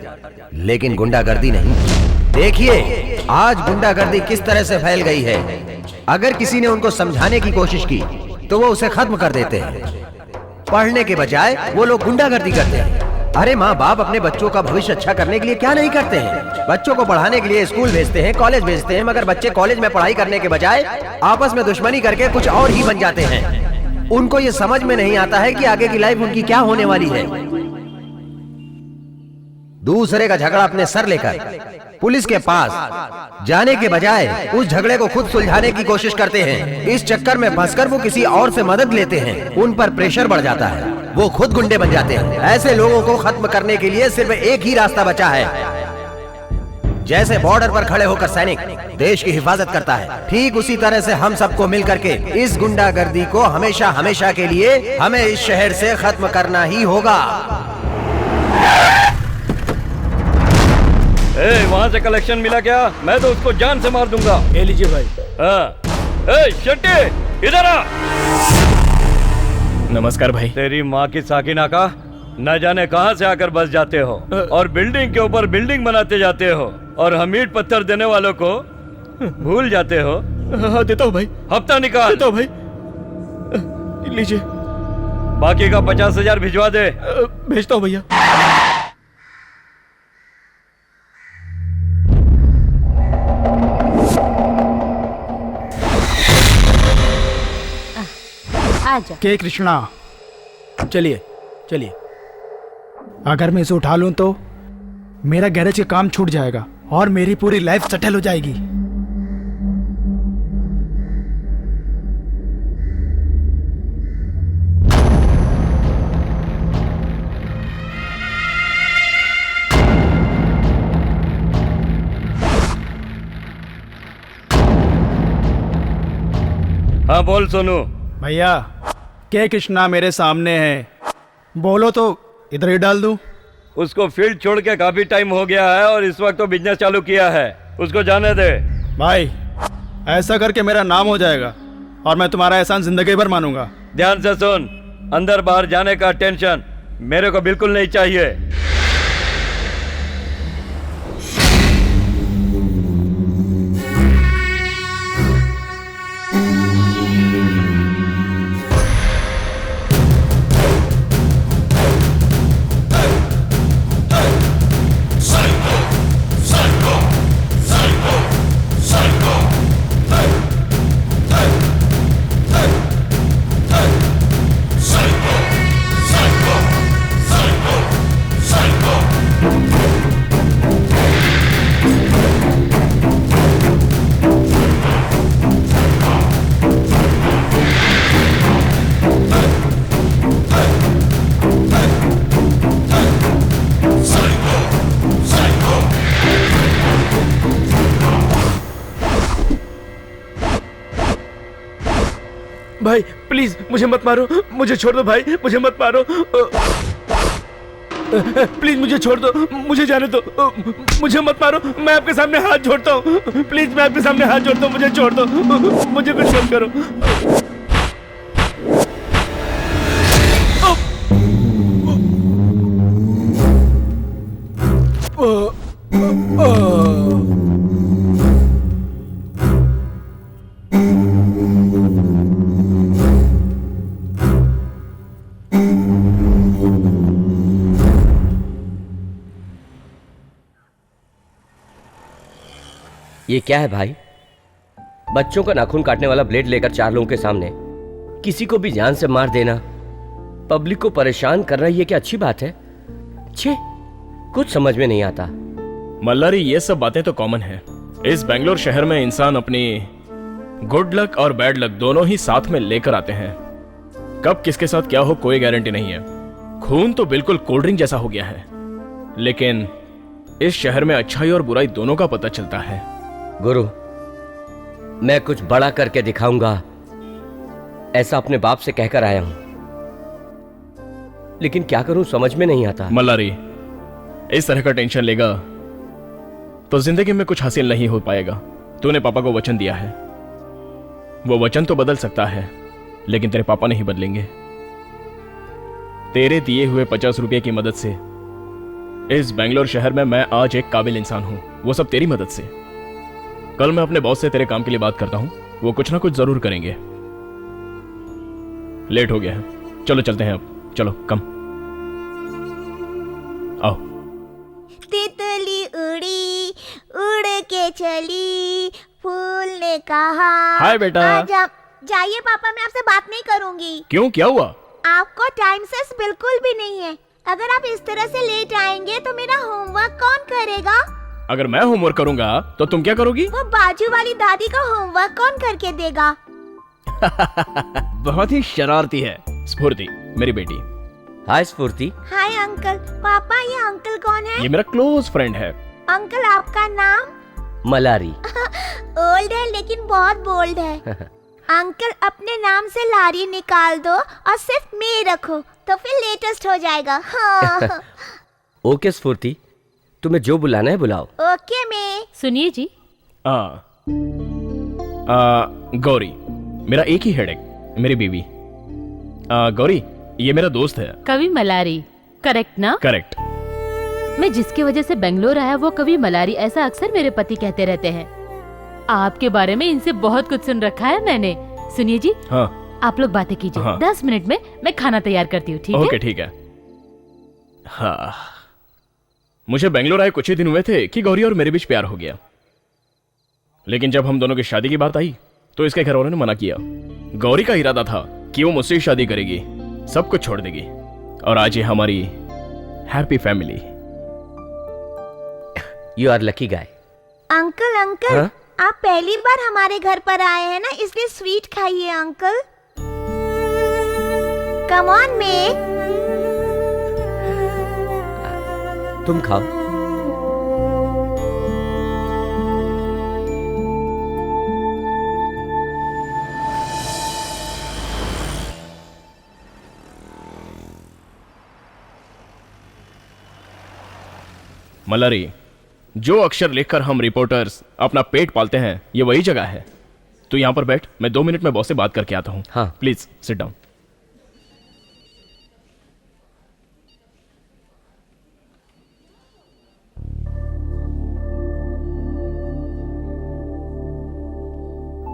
Speaker 14: लेकिन गुंडागर्दी नहीं। देखिए आज गुंडागर्दी किस तरह से फैल गई है। अगर किसी ने उनको समझाने की कोशिश की तो वो उसे खत्म कर देते हैं। पढ़ने के बजाय वो लोग गुंडागर्दी करते हैं। अरे माँ बाप अपने बच्चों का भविष्य अच्छा करने के लिए क्या नहीं करते हैं। बच्चों को पढ़ाने के लिए स्कूल भेजते हैं, कॉलेज भेजते हैं, मगर बच्चे कॉलेज में पढ़ाई करने के बजाय आपस में दुश्मनी करके कुछ और ही बन जाते हैं। उनको ये समझ में नहीं आता है कि आगे की लाइफ उनकी क्या होने वाली है। दूसरे का झगड़ा अपने सर लेकर पुलिस के पास जाने के बजाय उस झगड़े को खुद सुलझाने की कोशिश करते हैं। इस चक्कर में फंसकर वो किसी और से मदद लेते हैं। उन पर प्रेशर बढ़ जाता है, वो खुद गुंडे बन जाते हैं। ऐसे लोगों को खत्म करने के लिए सिर्फ एक ही रास्ता बचा है। जैसे बॉर्डर पर खड़े होकर सैनिक देश की हिफाजत करता है, ठीक उसी तरह से हम सबको मिल करके इस गुंडागर्दी को हमेशा हमेशा के लिए हमें इस शहर से खत्म करना ही होगा।
Speaker 6: वहाँ से कलेक्शन मिला क्या? मैं तो उसको जान से मार दूंगा।
Speaker 10: ले लीजिए भाई।
Speaker 6: हाँ। शट्टी इधर आ।
Speaker 7: नमस्कार भाई।
Speaker 6: तेरी माँ की साकिना का न जाने कहाँ से आकर बस जाते हो और बिल्डिंग के ऊपर बिल्डिंग बनाते जाते हो और हम ईंट पत्थर देने वालों को भूल जाते हो।
Speaker 7: हाँ देता हूँ भाई।
Speaker 6: हफ्ता निकाल।
Speaker 7: देता हूँ भाई। लीजिए।
Speaker 6: बाकी का 50,000 भिजवा दे।
Speaker 7: भेजता हूँ भैया।
Speaker 8: के कृष्णा,
Speaker 10: चलिए चलिए।
Speaker 8: अगर मैं इसे उठा लूं तो मेरा गैरेज का काम छूट जाएगा और मेरी पूरी लाइफ सेटल हो जाएगी।
Speaker 6: हाँ बोल सोनू।
Speaker 8: भैया के कृष्णा मेरे सामने है, बोलो तो इधर ही डाल दूं।
Speaker 6: उसको फील्ड छोड़ के काफी टाइम हो गया है और इस वक्त तो बिजनेस चालू किया है, उसको जाने दे।
Speaker 8: भाई ऐसा करके मेरा नाम हो जाएगा और मैं तुम्हारा एहसान जिंदगी भर मानूंगा।
Speaker 6: ध्यान से सुन, अंदर बाहर जाने का टेंशन मेरे को बिल्कुल नहीं चाहिए।
Speaker 10: भाई प्लीज मुझे मत मारो, मुझे छोड़ दो भाई, मुझे मत मारो। प्लीज मुझे छोड़ दो, मुझे जाने दो, मुझे मत मारो। मैं आपके सामने हाथ जोड़ता हूँ, प्लीज मैं आपके सामने हाथ जोड़ता हूँ, मुझे छोड़ दो, मुझे कुछ मत करो।
Speaker 3: ये क्या है भाई? बच्चों का नाखून काटने वाला ब्लेड लेकर 4 लोगों के सामने किसी को भी जान से मार देना पब्लिक को परेशान करना ये क्या अच्छी बात है? छे, कुछ समझ में नहीं आता।
Speaker 7: मल्लारी, ये सब बातें तो कॉमन है। इस बेंगलोर शहर में इंसान अपनी गुड लक और बैड लक दोनों ही साथ में लेकर आते हैं। कब किसके साथ क्या हो कोई गारंटी नहीं है। खून तो बिल्कुल कोल्ड ड्रिंक जैसा हो गया है, लेकिन इस शहर में अच्छाई और बुराई दोनों का पता चलता है।
Speaker 3: गुरु, मैं कुछ बड़ा करके दिखाऊंगा, ऐसा अपने बाप से कहकर आया हूं, लेकिन क्या करूं समझ में नहीं आता।
Speaker 7: मल्लारी, इस तरह का टेंशन लेगा तो जिंदगी में कुछ हासिल नहीं हो पाएगा। तूने पापा को वचन दिया है, वो वचन तो बदल सकता है, लेकिन तेरे पापा नहीं बदलेंगे। तेरे दिए हुए 50 रुपए की मदद से इस बेंगलोर शहर में मैं आज एक काबिल इंसान हूं, वो सब तेरी मदद से। कल मैं अपने बॉस से तेरे काम के लिए बात करता हूं, वो कुछ ना कुछ जरूर करेंगे। लेट हो गया है, चलो चलते हैं अब। चलो कम आओ।
Speaker 15: तितली उड़ी उड़ के चली, फूल ने कहा
Speaker 7: हाय बेटा।
Speaker 15: जाइए पापा, मैं आपसे बात नहीं करूंगी।
Speaker 7: क्यों, क्या हुआ?
Speaker 15: आपको टाइम सेंस बिल्कुल भी नहीं है। अगर आप इस तरह से लेट आएंगे तो मेरा होमवर्क कौन करेगा?
Speaker 7: अगर मैं होमवर्क करूंगा तो तुम क्या करोगी?
Speaker 15: वो बाजू वाली दादी का होमवर्क कौन करके देगा?
Speaker 7: बहुत ही शरारती है। स्फूर्ति, मेरी बेटी।
Speaker 3: हाय स्फूर्ति।
Speaker 15: Hi uncle. पापा, ये अंकल कौन है?
Speaker 7: ये मेरा क्लोज फ्रेंड है।
Speaker 15: अंकल, आपका नाम?
Speaker 3: मलारी।
Speaker 15: ओल्ड है लेकिन बहुत बोल्ड है। अंकल, अपने नाम से लारी निकाल दो और सिर्फ मे रखो, तो फिर लेटेस्ट हो जाएगा। हाँ।
Speaker 3: ओके स्फूर्ति, तुम्हें जो बुलाना है बुलाओ।
Speaker 15: ओके मे।
Speaker 11: सुनिए जी।
Speaker 7: गौरी, मेरा एक ही हेडेक, मेरी बीवी। गौरी, ये मेरा दोस्त है
Speaker 11: कवि मलारी, करेक्ट ना?
Speaker 7: करेक्ट।
Speaker 11: मैं जिसकी वजह से बेंगलोर आया वो कवि मलारी, ऐसा अक्सर मेरे पति कहते रहते हैं। आपके बारे में इनसे बहुत कुछ सुन रखा है मैंने। सुनिए जी।
Speaker 7: हाँ।
Speaker 11: आप लोग बातें कीजिए।
Speaker 7: हाँ।
Speaker 11: 10 मिनट में मैं खाना तैयार करती हूँ, ठीक है?
Speaker 7: ओके, ठीक है। हाँ, मुझे बेंगलोर आए कुछ ही दिन हुए थे कि गौरी और मेरे बीच प्यार हो गया, लेकिन जब हम दोनों की शादी की बात आई तो इसके घर वालों ने मना किया। गौरी का इरादा था कि वो मुझसे शादी करेगी, सब कुछ छोड़ देगी, और आज ये हमारी happy family.
Speaker 3: You are lucky guy.
Speaker 15: Uncle uncle,
Speaker 3: हाँ?
Speaker 15: आप पहली बार हमारे घर पर आए हैं ना, इसलिए स्वीट खाइए अंकल। Come on May.
Speaker 3: तुम खाओ।
Speaker 7: मलारी, जो अक्षर लिखकर हम रिपोर्टर्स अपना पेट पालते हैं, ये वही जगह है। तू यहां पर बैठ, मैं 2 मिनट में बॉस से बात करके आता हूं।
Speaker 3: हाँ।
Speaker 7: Please sit down.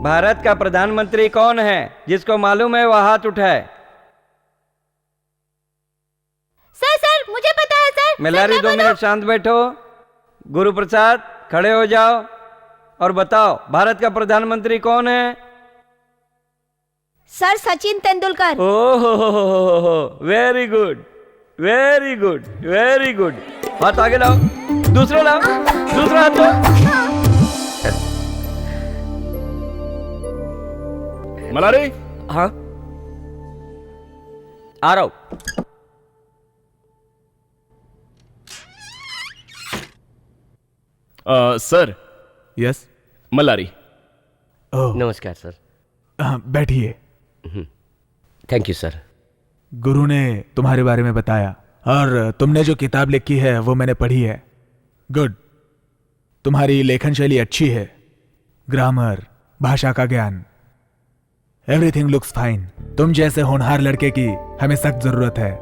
Speaker 6: भारत का प्रधानमंत्री कौन है? जिसको मालूम है वह हाथ उठाए।
Speaker 5: सर मुझे पता है सर।
Speaker 6: मलारी, 2 मिनट शांत बैठो। गुरु प्रसाद, खड़े हो जाओ और बताओ, भारत का प्रधानमंत्री कौन है?
Speaker 15: Sir, Sachin Tendulkar.
Speaker 6: Oh, very good, very good, very good. हाथ आगे लाओ, दूसरा लाओ, दूसरा हाथ लो।
Speaker 7: मलारी।
Speaker 3: हाँ, आ रहा हूं।
Speaker 7: सर।
Speaker 1: यस।
Speaker 7: मलारी।
Speaker 3: नमस्कार सर।
Speaker 1: बैठिए।
Speaker 3: Thank you sir.
Speaker 1: गुरु ने तुम्हारे बारे में बताया, और तुमने जो किताब लिखी है वो मैंने पढ़ी है। गुड। तुम्हारी लेखन शैली अच्छी है, ग्रामर, भाषा का ज्ञान, एवरीथिंग लुक्स फाइन। तुम जैसे होनहार लड़के की हमें सख्त जरूरत है।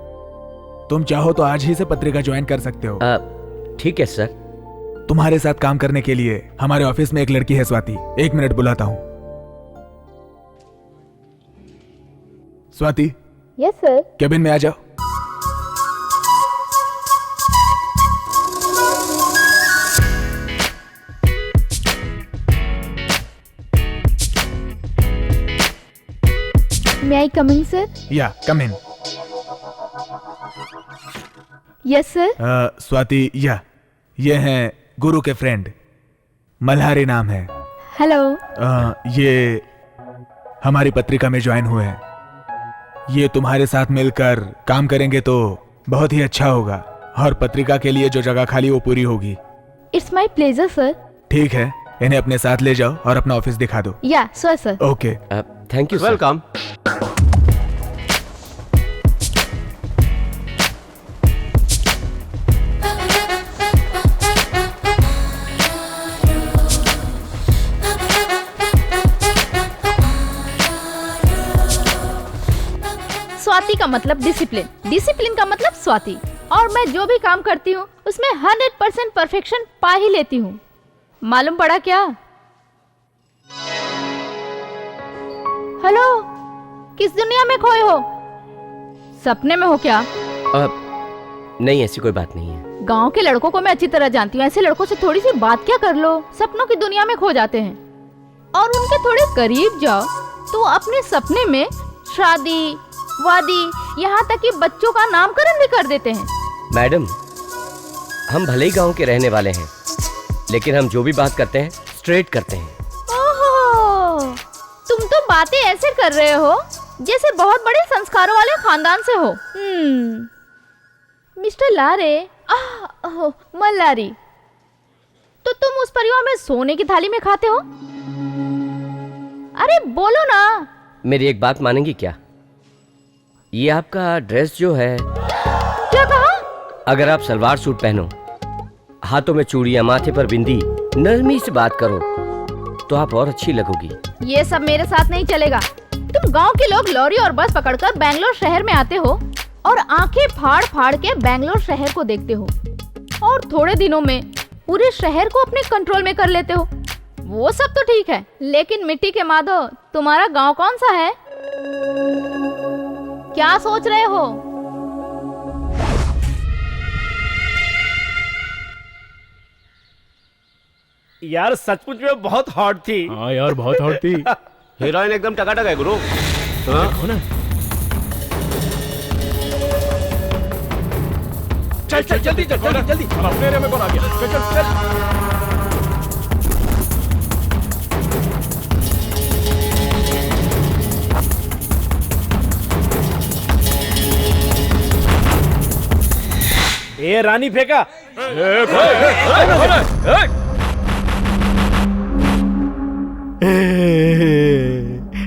Speaker 1: तुम चाहो तो आज ही से पत्रिका ज्वाइन कर सकते हो।
Speaker 3: ठीक है सर।
Speaker 1: तुम्हारे साथ काम करने के लिए हमारे ऑफिस में एक लड़की है, स्वाति। 1 मिनट बुलाता हूं। स्वाति।
Speaker 4: Yes sir.
Speaker 1: केबिन में आ जाओ।
Speaker 4: May I come in, sir?
Speaker 1: Yeah, come in.
Speaker 5: Yes sir.
Speaker 1: Swati, ये हैं गुरु के फ्रेंड, मल्हारी नाम है।
Speaker 5: हेलो।
Speaker 1: ये हमारी पत्रिका में ज्वाइन हुए हैं। ये तुम्हारे साथ मिलकर काम करेंगे तो बहुत ही अच्छा होगा और पत्रिका के लिए जो जगह खाली वो पूरी होगी।
Speaker 5: It's my pleasure sir.
Speaker 1: ठीक है, इन्हें अपने साथ ले जाओ और अपना ऑफिस दिखा दो।
Speaker 5: या sure sir.
Speaker 1: Okay,
Speaker 3: thank you.
Speaker 2: Welcome.
Speaker 5: Swati का मतलब डिसिप्लिन, डिसिप्लिन का मतलब स्वाति। और मैं जो भी काम करती हूँ उसमें 100% परफेक्शन पा ही लेती हूँ। मालूम पड़ा क्या? हेलो, किस दुनिया में खोए हो? सपने में हो क्या?
Speaker 3: नहीं, ऐसी कोई बात नहीं है।
Speaker 5: गांव के लड़कों को मैं अच्छी तरह जानती हूँ। ऐसे लड़कों से थोड़ी सी बात क्या कर लो, सपनों की दुनिया में खो जाते हैं। और उनके थोड़े करीब जाओ तो अपने सपने में शादी, वादी, यहाँ तक कि बच्चों का नामकरण भी कर देते हैं।
Speaker 3: मैडम, हम भले ही गांव के रहने वाले हैं, लेकिन हम जो भी बात करते हैं स्ट्रेट करते हैं।
Speaker 5: ओहो, तुम तो बातें ऐसे कर रहे हो जैसे बहुत बड़े संस्कारों वाले खानदान से हो। मिस्टर लारे, मल्लारी, तो तुम उस परिवार में सोने की थाली में खाते हो? अरे बोलो ना।
Speaker 3: मेरी एक बात मानेंगी क्या? ये आपका ड्रेस जो है।
Speaker 5: क्या कहा?
Speaker 3: अगर आप सलवार सूट पहनो, हाथों में चूड़ियां, माथे पर बिंदी, नरमी से बात करो तो आप और अच्छी लगोगी।
Speaker 5: ये सब मेरे साथ नहीं चलेगा। तुम गांव के लोग लॉरी और बस पकड़कर बैंगलोर शहर में आते हो और आंखें फाड़ फाड़ के बैंगलोर शहर को देखते हो और थोड़े दिनों में पूरे शहर को अपने कंट्रोल में कर लेते हो। वो सब तो ठीक है, लेकिन मिट्टी के माधो, तुम्हारा गांव कौन सा है? क्या सोच रहे हो?
Speaker 10: यार सचमुच में बहुत हॉट थी।
Speaker 7: हाँ यार, बहुत हॉट थी।
Speaker 2: हीरोइन एकदम टकाटक है गुरु।
Speaker 7: देखो ना।
Speaker 10: चल चल जल्दी चल, जल्दी जल्दी।
Speaker 7: अपने एरिया में कौन आ गया? चल चल चल।
Speaker 10: ए रानी फेंका।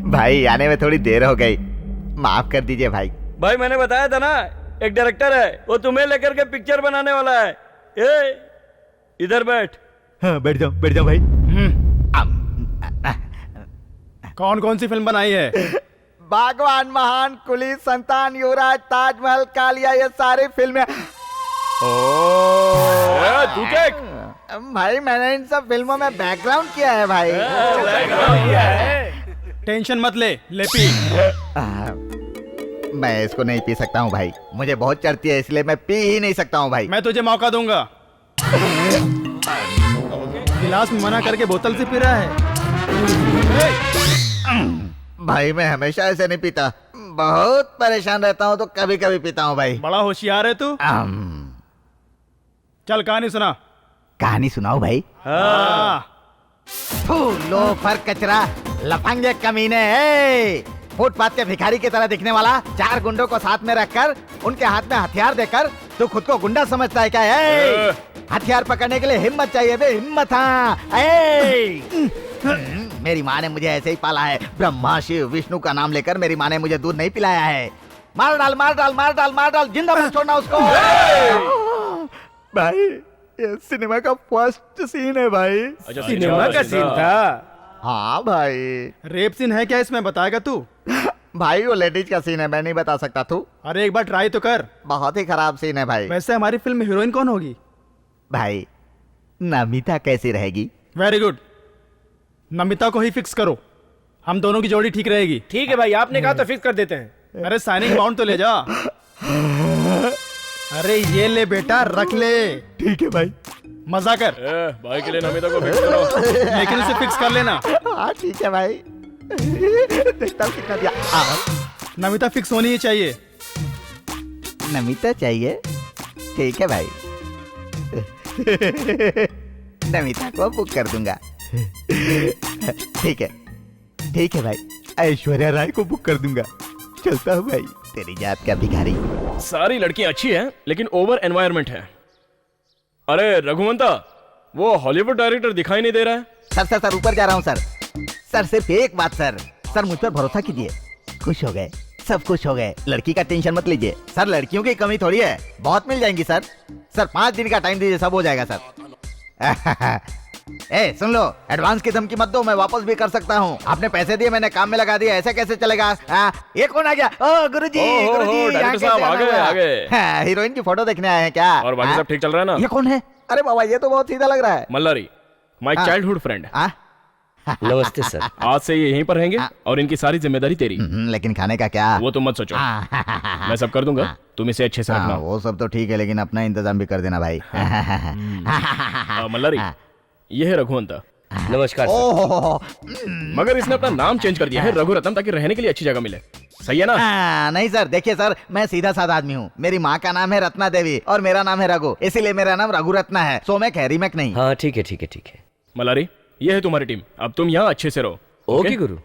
Speaker 12: भाई आने में थोड़ी देर हो गई, माफ कर दीजिए भाई।
Speaker 6: भाई मैंने बताया था ना, एक डायरेक्टर है, वो तुम्हें लेकर के पिक्चर बनाने वाला है। ए, इधर बैठ।
Speaker 8: हाँ, बैठ जाओ भाई। कौन कौन सी फिल्म बनाई है?
Speaker 12: बागवान, महान, कुली, संतान, युवराज, ताजमहल, कालिया, ये सारी फिल्में। भाई मैंने इन सब फिल्मों में बैकग्राउंड किया है भाई।
Speaker 8: टेंशन मत ले पी।
Speaker 12: मैं इसको नहीं पी सकता हूँ भाई, मुझे बहुत चढ़ती है, इसलिए मैं पी ही नहीं सकता हूँ भाई।
Speaker 8: मैं तुझे मौका दूंगा। गिलास में मना करके बोतल से पी रहा है।
Speaker 12: भाई मैं हमेशा ऐसे नहीं पीता, बहुत परेशान रहता हूँ तो कभी कभी पीता हूँ भाई।
Speaker 8: बड़ा होशियार है तू। चल कहानी सुना।
Speaker 12: कहानी सुनाओ भाई। लोफर, कचरा, लफंगे, कमीने। फुटपाथ के भिखारी की तरह दिखने वाला 4 गुंडों को साथ में रखकर उनके हाथ में हथियार देकर तू खुद को गुंडा समझता है क्या? हथियार पकड़ने के लिए हिम्मत चाहिए बे, हिम्मत। हाँ, मेरी माँ ने मुझे ऐसे ही पाला है। ब्रह्मा, शिव, विष्णु का नाम लेकर मेरी माँ ने मुझे दूध नहीं पिलाया है। मार डाल, मार डाल, मार डाल, मार डाल, जिंदा मत छोड़ना उसको। भाई ये सिनेमा का फर्स्ट सीन है भाई।
Speaker 10: अच्छा, सिनेमा का सीन था?
Speaker 12: हाँ भाई।
Speaker 8: रेप सीन है क्या इसमें, बताएगा तू?
Speaker 12: भाई वो लेडीज का सीन है, मैं नहीं बता सकता तू।
Speaker 8: अरे एक बार ट्राई तो कर।
Speaker 12: बहुत ही खराब सीन है भाई।
Speaker 8: वैसे हमारी फिल्म में हीरोइन कौन होगी?
Speaker 12: भाई नमिता कैसी रहेगी?
Speaker 8: वेरी गुड, नमिता को ही फिक्स करो, हम दोनों की जोड़ी ठीक रहेगी।
Speaker 10: ठीक है भाई, आपने कहा तो फिक्स कर देते हैं।
Speaker 8: अरे साइनिंग बाउंड तो ले जा। अरे ये ले बेटा, रख ले। ठीक है भाई, मजा कर।
Speaker 7: भाई के लिए नमिता को फिक्स करो।
Speaker 8: लेकिन उसे फिक्स कर लेना।
Speaker 12: हाँ ठीक है भाई। देखता हूँ कितना दिया।
Speaker 8: नमिता फिक्स होनी ही चाहिए।
Speaker 12: नमिता चाहिए? ठीक है भाई। नमिता को बुक कर दूंगा। ठीक है भाई, ऐश्वर्या राय को बुक कर दूंगा। चलता हूँ भाई, तेरी जात का भिखारी।
Speaker 7: सारी लड़कियां अच्छी हैं लेकिन ओवर एनवायरनमेंट है। अरे रघुवंता, वो हॉलीवुड डायरेक्टर दिखाई नहीं दे रहा है।
Speaker 12: सर ऊपर जा रहा हूँ सर। सर सिर्फ एक बात सर मुझ पर भरोसा कीजिए। खुश हो गए, सब खुश हो गए। लड़की का टेंशन मत लीजिए सर, लड़कियों की कमी थोड़ी है, बहुत मिल जाएंगी सर। 5 दिन का टाइम दीजिए, सब हो जाएगा सर। ए सुन लो, एडवांस की धमकी मत दो, मैं वापस भी कर सकता हूँ। आपने पैसे दिए, मैंने काम में लगा दिया, ऐसे कैसे चलेगा? ये कौन आ गया? ओ गुरुजी,
Speaker 7: डायरेक्टर साहब आ गए।
Speaker 12: हीरोइन की फोटो देखने आए हैं क्या?
Speaker 7: और बाकी सब ठीक चल रहा है ना?
Speaker 12: ये कौन है? अरे बाबा, ये तो बहुत सीधा लग रहा है।
Speaker 7: मल्लारी, माय चाइल्डहुड फ्रेंड।
Speaker 3: नमस्ते सर।
Speaker 7: आज से ये यहीं पर रहेंगे और इनकी सारी जिम्मेदारी तेरी।
Speaker 12: लेकिन खाने का क्या?
Speaker 7: वो तुम मत सोचो, मैं सब कर दूंगा, तुम इसे अच्छे से रखना।
Speaker 12: वो सब तो ठीक है, लेकिन अपना इंतजाम भी कर देना भाई।
Speaker 7: मल्लारी, ये है रघुवंता।
Speaker 3: नमस्कार
Speaker 7: सर। मगर इसने अपना नाम चेंज कर दिया है रघुरत्न, ताकि रहने के लिए अच्छी जगह मिले। सही है ना?
Speaker 12: नहीं सर, देखिए सर, मैं सीधा साधा आदमी हूँ। मेरी माँ का नाम है रत्ना देवी और मेरा नाम है रघु, इसीलिए मेरा नाम रघुरत्ना है। सोमेक है, रीमेक नहीं।
Speaker 3: हाँ ठीक है।
Speaker 7: मल्लारी, ये है तुम्हारी टीम, अब तुम यहाँ अच्छे से रहो।
Speaker 3: ओके गुरु।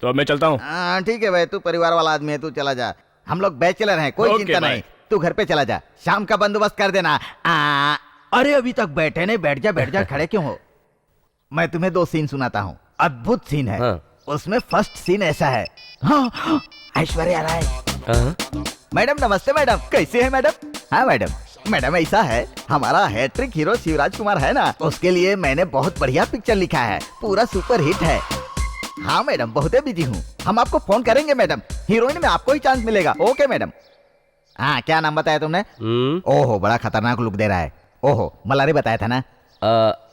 Speaker 7: तो अब मैं चलता हूँ।
Speaker 12: ठीक है भाई, तू परिवार वाला आदमी है, तू चला जा। हम लोग बैचलर हैं, कोई चिंता नहीं। तू घर पे चला जा, शाम का बंदोबस्त कर देना। अरे अभी तक बैठे नहीं, बैठ जा, खड़े क्यों हो? मैं तुम्हें 2 सीन सुनाता हूँ, अद्भुत सीन है। उसमें फर्स्ट सीन ऐसा है। ऐश्वर्या राय। मैडम नमस्ते। मैडम कैसे है मैडम? हाँ मैडम ऐसा है, हमारा हैट्रिक हीरो शिवराज कुमार है ना, उसके लिए मैंने बहुत बढ़िया पिक्चर लिखा है, पूरा सुपर हिट है। हाँ मैडम, बहुत बिजी हूँ, हम आपको फोन करेंगे मैडम। हीरोइन में आपको ही चांस मिलेगा। Okay madam. हाँ, क्या नाम बताया तुमने? ओहो, बड़ा खतरनाक लुक दे रहा है। ओहो, मल्लारी बताया था ना?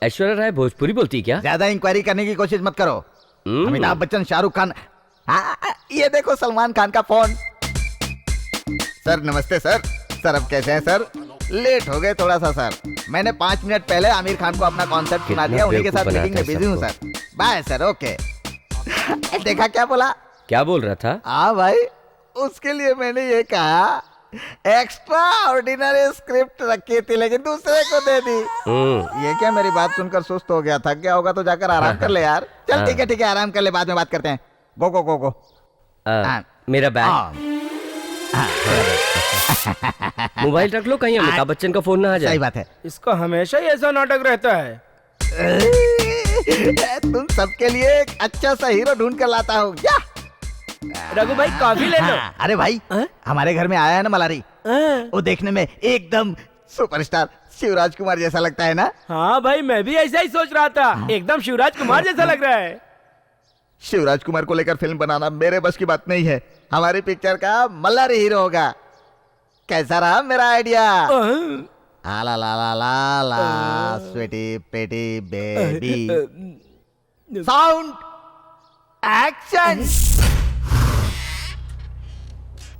Speaker 3: ऐश्वर्या राय भोजपुरी बोलती क्या?
Speaker 12: ज्यादा इंक्वायरी करने की कोशिश मत करो। अमिताभ बच्चन, शाहरुख खान। ये देखो सलमान खान का फोन। सर नमस्ते सर। सर अब कैसे हैं सर? लेट हो गए थोड़ा सा सर, मैंने 5 मिनट पहले आमिर खान को अपना कॉन्सेप्ट सुना दिया, उन्हीं के साथ मीटिंग में बिजी हूँ सर। Bye sir. ओके। देखा क्या बोला?
Speaker 3: क्या बोल रहा था?
Speaker 12: हाँ भाई, उसके लिए मैंने ये कहा, एक्स्ट्रा ऑर्डिनरी स्क्रिप्ट रखी थी लेकिन दूसरे को दे दी। ये क्या, मेरी बात सुनकर सुस्त हो गया? थक गया होगा तो जाकर आराम कर ले यार। चल ठीक है, आराम कर ले, बाद में बात करते हैं। गो।
Speaker 3: मेरा बैग। मोबाइल रख लो, कहीं अमिताभ बच्चन का फोन ना आ जाए।
Speaker 12: सही बात है।
Speaker 10: इसका हमेशा ही ऐसा नाटक रहता है।
Speaker 12: तुम सबके लिए एक अच्छा सा हीरो ढूंढ कर लाता हूँ।
Speaker 10: रघु भाई, कॉफी ले लो।
Speaker 12: अरे भाई, हमारे घर में आया है ना मल्लारी, वो देखने में एकदम सुपरस्टार शिवराज कुमार जैसा लगता है ना?
Speaker 10: हाँ भाई, मैं भी ऐसा ही सोच रहा था, एकदम शिवराज कुमार जैसा लग रहा है।
Speaker 12: शिवराज कुमार को लेकर फिल्म बनाना मेरे बस की बात नहीं है। हमारी पिक्चर का मल्लारी हीरो होगा। कैसा रहा मेरा आइडिया? ला ला ला ला ला, स्वीटी पेटी baby. Sound action.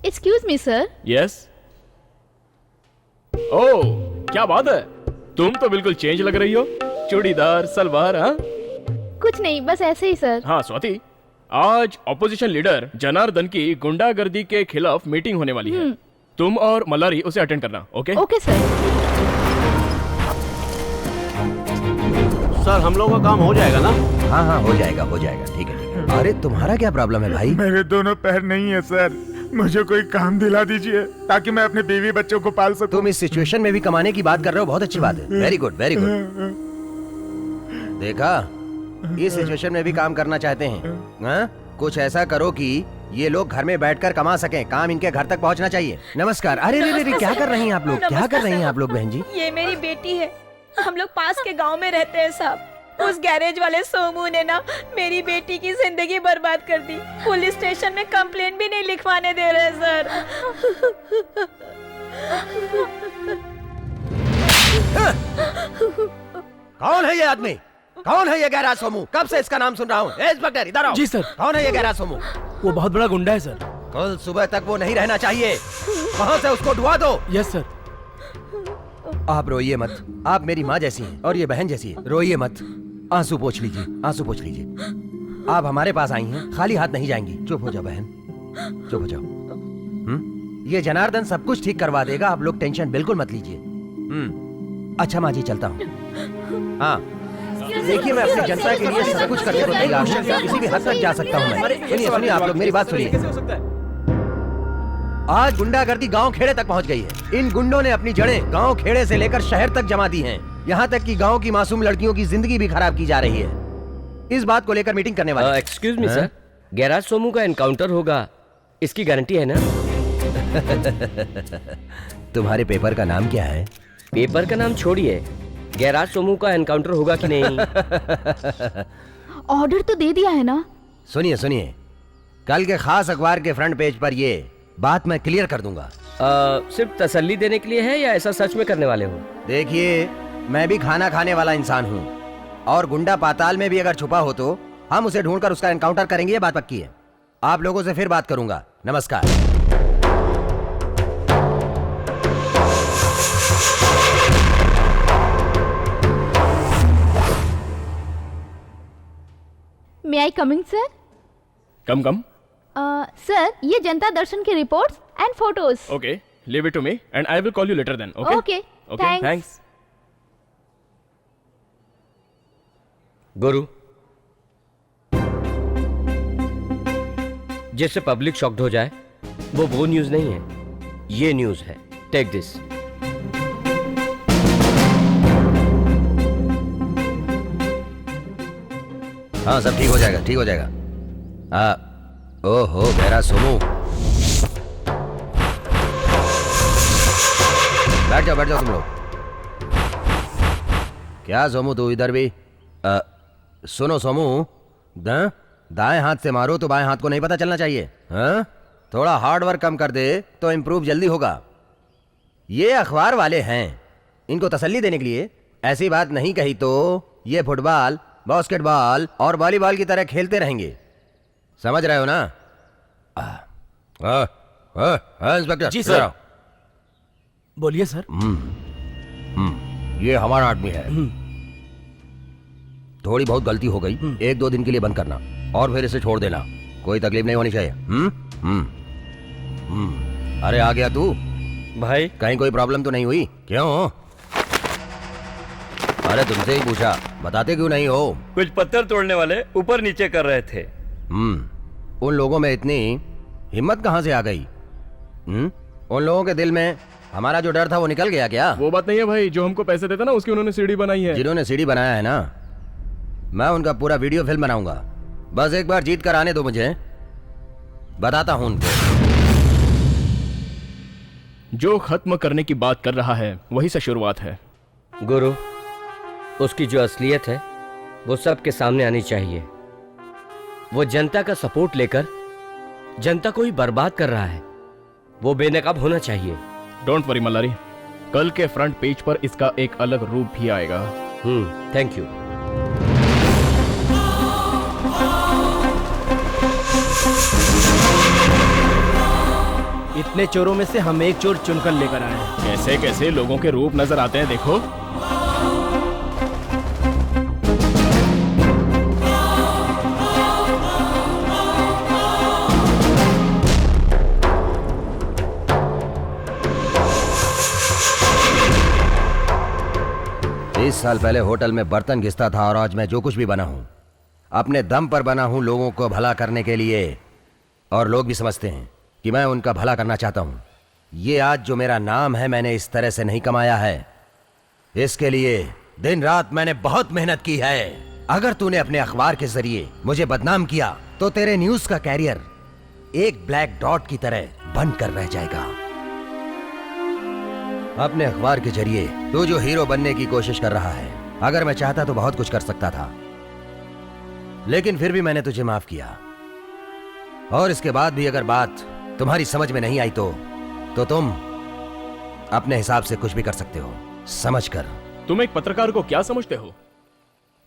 Speaker 5: Excuse me sir.
Speaker 7: Yes. Oh, क्या बात है, तुम तो बिल्कुल चेंज लग रही हो। चूड़ीदार, सलवार। हाँ,
Speaker 5: कुछ नहीं, बस ऐसे ही सर।
Speaker 7: हाँ स्वाति, आज ऑपोजिशन लीडर जनार्दन की गुंडागर्दी के खिलाफ मीटिंग होने वाली है। तुम और मल्लारी उसे अटेंड करना। ओके?
Speaker 5: Okay sir.
Speaker 2: सर, हम लोगों का काम हो जाएगा ना?
Speaker 14: हाँ, हो जाएगा। ठीक है। अरे तुम्हारा क्या प्रॉब्लम है भाई?
Speaker 1: मेरे दोनों पैर नहीं है सर, मुझे कोई काम दिला दीजिए ताकि मैं अपने बीवी बच्चों को पाल सकूं।
Speaker 14: तुम इस सिचुएशन में भी कमाने की बात कर रहे हो, बहुत अच्छी बात है। Very good. देखा, इस सिचुएशन में भी काम करना चाहते हैं। हाँ? कुछ ऐसा करो कि ये लोग घर में बैठकर कमा सकें, काम इनके घर तक पहुंचना चाहिए। नमस्कार। अरे क्या कर रही हैं आप लोग? क्या कर रही हैं आप लोग बहन जी?
Speaker 16: ये मेरी बेटी है, हम लोग पास के गांव में रहते हैं साहब। उस गैरेज वाले सोमू ने ना मेरी बेटी की जिंदगी बर्बाद कर दी। पुलिस स्टेशन में कंप्लेन भी नहीं लिखवाने दे रहे सर।
Speaker 14: कौन है ये आदमी? कौन है ये गैराज सोमू? कब से इसका नाम सुन रहा हूँ। इंस्पेक्टर इधर आओ।
Speaker 10: जी सर।
Speaker 14: कौन है ये गैराज सोमू?
Speaker 10: वो बहुत बड़ा गुंडा है सर।
Speaker 14: कल सुबह तक वो नहीं रहना चाहिए, वहाँ से उसको ढुआ दो।
Speaker 10: Yes sir.
Speaker 14: आप रोइए मत, आप मेरी माँ जैसी हैं और ये बहन जैसी है। रोइए मत, आंसू पोंछ लीजिए। आप हमारे पास आई हैं, खाली हाथ नहीं जाएंगी। चुप हो जाओ बहन, चुप हो जाओ। ये जनार्दन सब कुछ ठीक करवा देगा, आप लोग टेंशन बिल्कुल मत लीजिए। अच्छा माँ जी, चलता हूँ। हाँ देखिए, मैं अपनी जनता के लिए सब कुछ करने को तैयार हूँ, किसी भी हद तक जा सकता हूँ मैं। सुनिए आप लोग, मेरी बात सुनिए। आज गुंडागर्दी गांव खेड़े तक पहुंच गई है। इन गुंडों ने अपनी जड़ें गांव खेड़े से लेकर शहर तक जमा दी हैं। यहाँ तक कि गांव की मासूम लड़कियों की जिंदगी भी खराब की जा रही है। इस बात को लेकर मीटिंग करने वाले।
Speaker 3: Excuse me sir, garage Somu का एनकाउंटर होगा, इसकी गारंटी है ना?
Speaker 14: तुम्हारे पेपर का नाम क्या है?
Speaker 3: पेपर का नाम छोड़िए, गैराज सोमू का एनकाउंटर होगा कि नहीं?
Speaker 5: ऑर्डर तो दे दिया है ना?
Speaker 14: सुनिए सुनिए, कल के खास अखबार के फ्रंट पेज पर ये बात मैं क्लियर कर दूंगा।
Speaker 3: सिर्फ तसल्ली देने के लिए है या ऐसा सच में करने वाले हो?
Speaker 14: देखिए, मैं भी खाना खाने वाला इंसान हूँ, और गुंडा पाताल में भी अगर छुपा हो तो हम उसे ढूंढकर उसका एनकाउंटर करेंगे, ये बात पक्की है। आप लोगों से फिर बात करूंगा। नमस्कार।
Speaker 5: May I coming sir?
Speaker 7: Come.
Speaker 5: Sir, ये जनता दर्शन की reports and photos.
Speaker 7: Okay, leave it to me and I will call you later then. Okay
Speaker 5: okay,
Speaker 7: thanks.
Speaker 3: गुरु, जिससे पब्लिक शॉक्ड हो जाए वो न्यूज नहीं है, ये न्यूज है। Take this.
Speaker 14: हाँ, सब ठीक हो जाएगा, ठीक हो जाएगा। ओहो, गैराज सोमू, बैठ जाओ तुम लोग। क्या सोमू, तू इधर भी? सुनो सोमू, दाएं हाथ से मारो तो बाएं हाथ को नहीं पता चलना चाहिए। हाँ, थोड़ा हार्ड वर्क कम कर दे तो इंप्रूव जल्दी होगा। ये अखबार वाले हैं, इनको तसल्ली देने के लिए ऐसी बात नहीं कही तो ये फुटबॉल, बास्केटबॉल और वॉलीबॉल की तरह खेलते रहेंगे। समझ रहे हो ना? इंस्पेक्टर
Speaker 10: जी सर। बोलिए सर।
Speaker 14: ये हमारा आदमी है। थोड़ी बहुत गलती हो गई, 1-2 दिन के लिए बंद करना और फिर इसे छोड़ देना, कोई तकलीफ नहीं होनी चाहिए। अरे आ गया तू
Speaker 3: भाई?
Speaker 14: कहीं कोई प्रॉब्लम तो नहीं हुई? क्यों? अरे तुमसे ही पूछा, बताते क्यों नहीं हो?
Speaker 6: कुछ पत्थर तोड़ने वाले ऊपर नीचे कर रहे थे।
Speaker 14: उन लोगों में इतनी हिम्मत कहां से आ गई? उन लोगों के दिल में हमारा जो डर था वो निकल गया क्या?
Speaker 7: वो बात नहीं है भाई, जो हमको पैसे देता ना उसकी उन्होंने सीढ़ी बनाई है।
Speaker 14: जिन्होंने सीढ़ी बनाया है ना, मैं उनका पूरा वीडियो फिल्म बनाऊंगा। बस एक बार जीत कर आने दो मुझे, बताता हूं उनको।
Speaker 7: जो खत्म करने की बात कर रहा है वही से शुरुआत है।
Speaker 3: गुरु, उसकी जो असलियत है वो सबके सामने आनी चाहिए। वो जनता का सपोर्ट लेकर जनता को ही बर्बाद कर रहा है, वो बेनकाब होना चाहिए।
Speaker 7: डोंट वरी मल्लारी, कल के फ्रंट पेज पर इसका एक अलग रूप भी आएगा।
Speaker 3: Thank you.
Speaker 10: इतने चोरों में से हम एक चोर चुनकर लेकर आए हैं।
Speaker 7: कैसे कैसे लोगों के रूप नजर आते हैं, देखो।
Speaker 14: इस साल पहले होटल में बर्तन घिसता था और आज मैं जो कुछ भी बना हूं अपने दम पर बना हूं, लोगों को भला करने के लिए। और लोग भी समझते हैं कि मैं उनका भला करना चाहता हूं। ये आज जो मेरा नाम है, मैंने इस तरह से नहीं कमाया है। इसके लिए दिन रात मैंने बहुत मेहनत की है। अगर तूने अपने अखबार के जरिए मुझे बदनाम किया तो तेरे न्यूज का कैरियर एक ब्लैक डॉट की तरह बंद कर रह जाएगा। अपने अखबार के जरिए तू जो हीरो बनने की कोशिश कर रहा है, अगर मैं चाहता तो बहुत कुछ कर सकता था, लेकिन फिर भी मैंने तुझे माफ किया। और इसके बाद भी अगर बात तुम्हारी समझ में नहीं आई तो तुम अपने हिसाब से कुछ भी कर सकते हो, समझ कर।
Speaker 7: तुम एक पत्रकार को क्या समझते हो?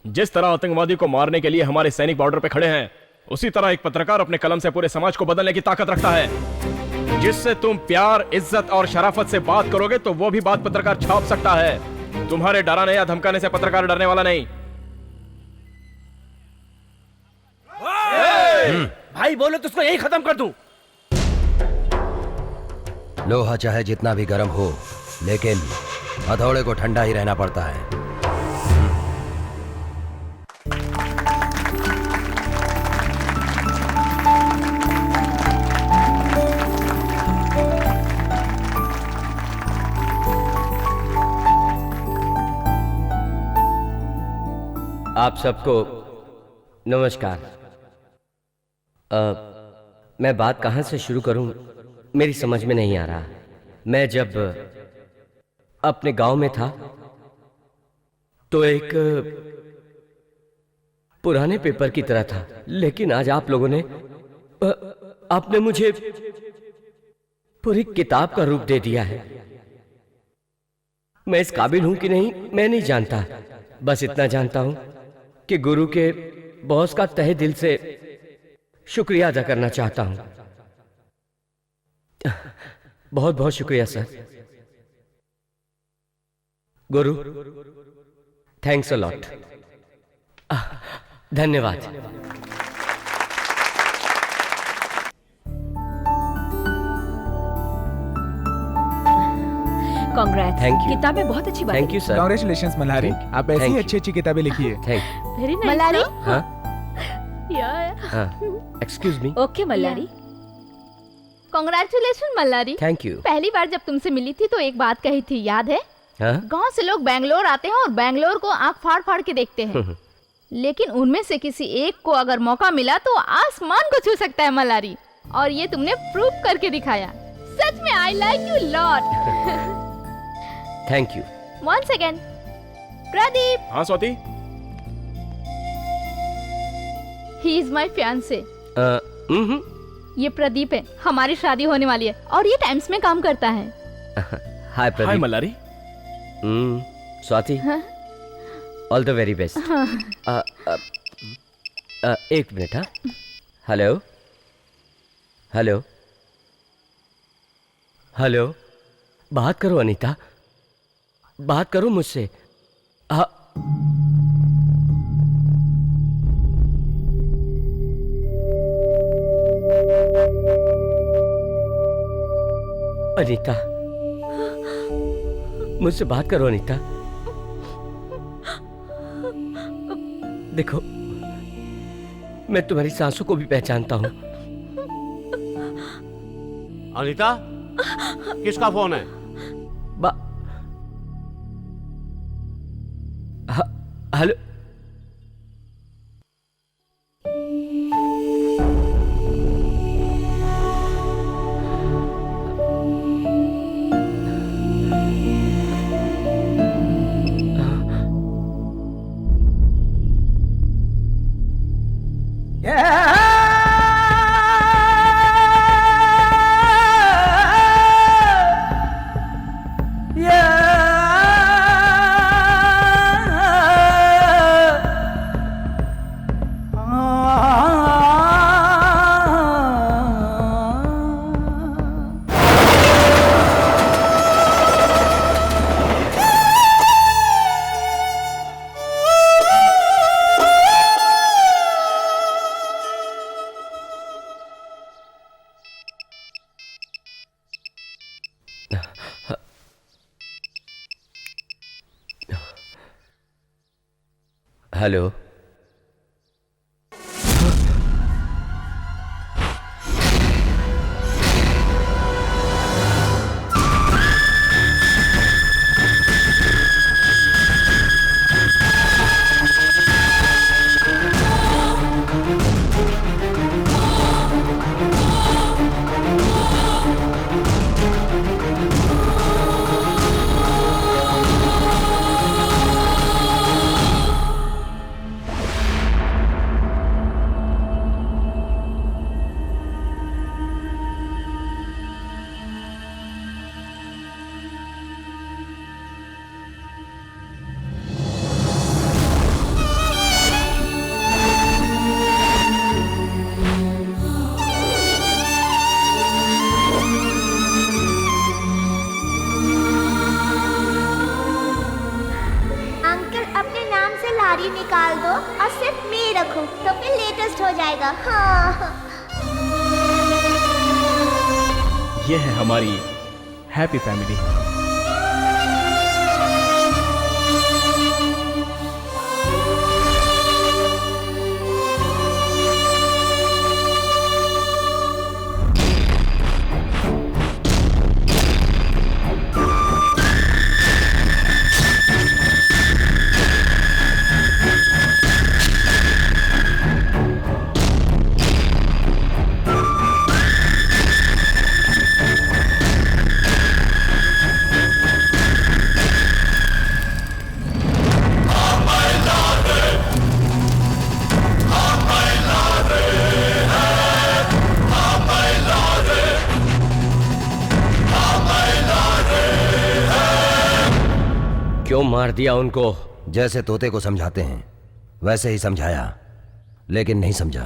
Speaker 7: जिस तरह आतंकवादी को मारने के लिए हमारे सैनिक बॉर्डर पे खड़े हैं, उसी तरह एक पत्रकार अपने कलम से पूरे समाज को बदलने की ताकत रखता है। जिससे तुम प्यार, इज्जत और शराफत से बात करोगे तो वो भी बात पत्रकार छाप सकता है। तुम्हारे डराने या धमकाने से पत्रकार डरने वाला नहीं।
Speaker 10: भाई बोलो तो उसको यही खत्म कर दूं।
Speaker 14: लोहा चाहे जितना भी गर्म हो, लेकिन हथौड़े को ठंडा ही रहना पड़ता है।
Speaker 3: आप सबको नमस्कार। मैं बात कहां से शुरू करूं मेरी समझ में नहीं आ रहा। मैं जब अपने गांव में था तो एक पुराने पेपर की तरह था, लेकिन आज आप लोगों ने आपने मुझे पूरी किताब का रूप दे दिया है। मैं इस काबिल हूं कि नहीं मैं नहीं जानता, बस इतना जानता हूं कि गुरु के बॉस का तहे दिल से शुक्रिया अदा करना चाहता हूं। बहुत बहुत शुक्रिया sir. Guru, thanks a lot. धन्यवाद।
Speaker 4: कांग्रेस।
Speaker 3: Thank you.
Speaker 4: किताबें बहुत अच्छी बात।
Speaker 3: Thank you sir.
Speaker 1: Congratulations Malhari, आप ऐसी ही अच्छी अच्छी किताबें लिखिए।
Speaker 3: Thank
Speaker 4: very nice.
Speaker 5: मल्हारी।
Speaker 3: हाँ, excuse me.
Speaker 4: Okay Malhari.
Speaker 5: Congratulation Malhari.
Speaker 3: Thank you.
Speaker 5: पहली बार जब तुमसे मिली थी तो एक बात कही थी, याद है?
Speaker 3: हाँ?
Speaker 5: गांव से लोग बैंगलोर आते हैं और बैंगलोर को आंख फाड़ फाड़ के देखते हैं, लेकिन उनमें से किसी एक को अगर मौका मिला तो आसमान को छू सकता है मल्हारी, और ये तुमने प्रूव करके दिखाया। सच में I like you lot.
Speaker 3: Thank you.
Speaker 5: One second. Pradeep.
Speaker 7: हाँ Swati.
Speaker 5: He is my fiance. ये प्रदीप है, हमारी शादी होने वाली है और ये टाइम्स में काम करता है।
Speaker 3: Hi Pradeep.
Speaker 7: Hi Malhari.
Speaker 3: Swati, all the very best. एक मिनट। हाँ, हेलो हेलो हेलो, बात करो अनीता, बात करो मुझसे। अनीता, मुझसे बात करो अनीता। देखो, मैं तुम्हारी सांसों को भी पहचानता हूं।
Speaker 2: अनीता, किसका फोन है?
Speaker 3: हेलो। हेलो।
Speaker 15: निकाल दो और सिर्फ मैं रखो तो फिर लेटेस्ट हो जाएगा। हाँ।
Speaker 7: ये है हमारी हैप्पी फैमिली।
Speaker 3: क्यों मार दिया उनको?
Speaker 14: जैसे तोते को समझाते हैं वैसे ही समझाया, लेकिन नहीं समझा।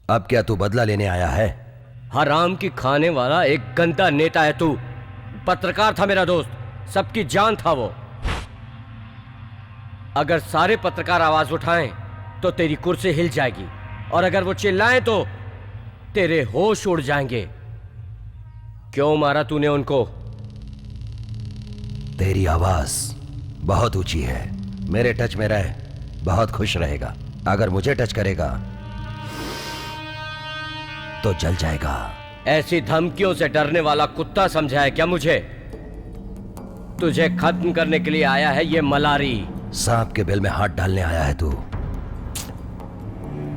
Speaker 14: अब क्या तू बदला लेने आया है?
Speaker 3: हराम की खाने वाला एक गंदा नेता है तू। पत्रकार था मेरा दोस्त, सबकी जान था वो। अगर सारे पत्रकार आवाज उठाएं तो तेरी कुर्सी हिल जाएगी, और अगर वो चिल्लाएं तो तेरे होश उड़ जाएंगे। क्यों मारा तूने उनको?
Speaker 14: तेरी आवाज बहुत ऊंची है। मेरे टच में रह, बहुत खुश रहेगा। अगर मुझे टच करेगा तो जल जाएगा।
Speaker 3: ऐसी धमकियों से डरने वाला कुत्ता समझा है क्या मुझे? तुझे खत्म करने के लिए आया है ये मलारी।
Speaker 14: सांप के बिल में हाथ डालने आया है तू।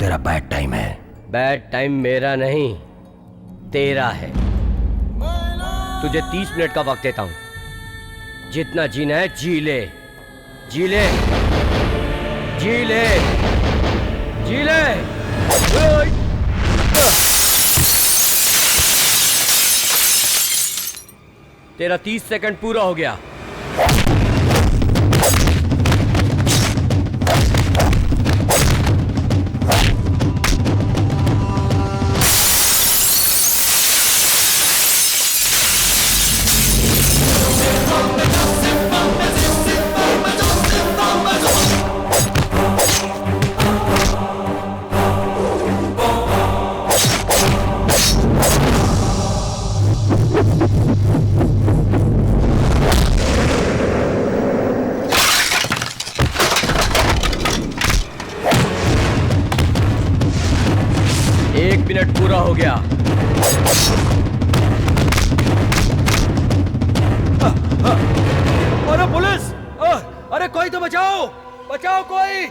Speaker 14: तेरा बैड टाइम है।
Speaker 3: बैड टाइम मेरा नहीं, तेरा है। तुझे 30 मिनट का वक्त देता हूं। जितना जीना है जी ले, जी ले, जी ले, जी ले। तेरा 30 सेकंड पूरा हो गया। मिनट पूरा हो गया।
Speaker 10: अरे पुलिस! अरे कोई तो बचाओ! बचाओ कोई!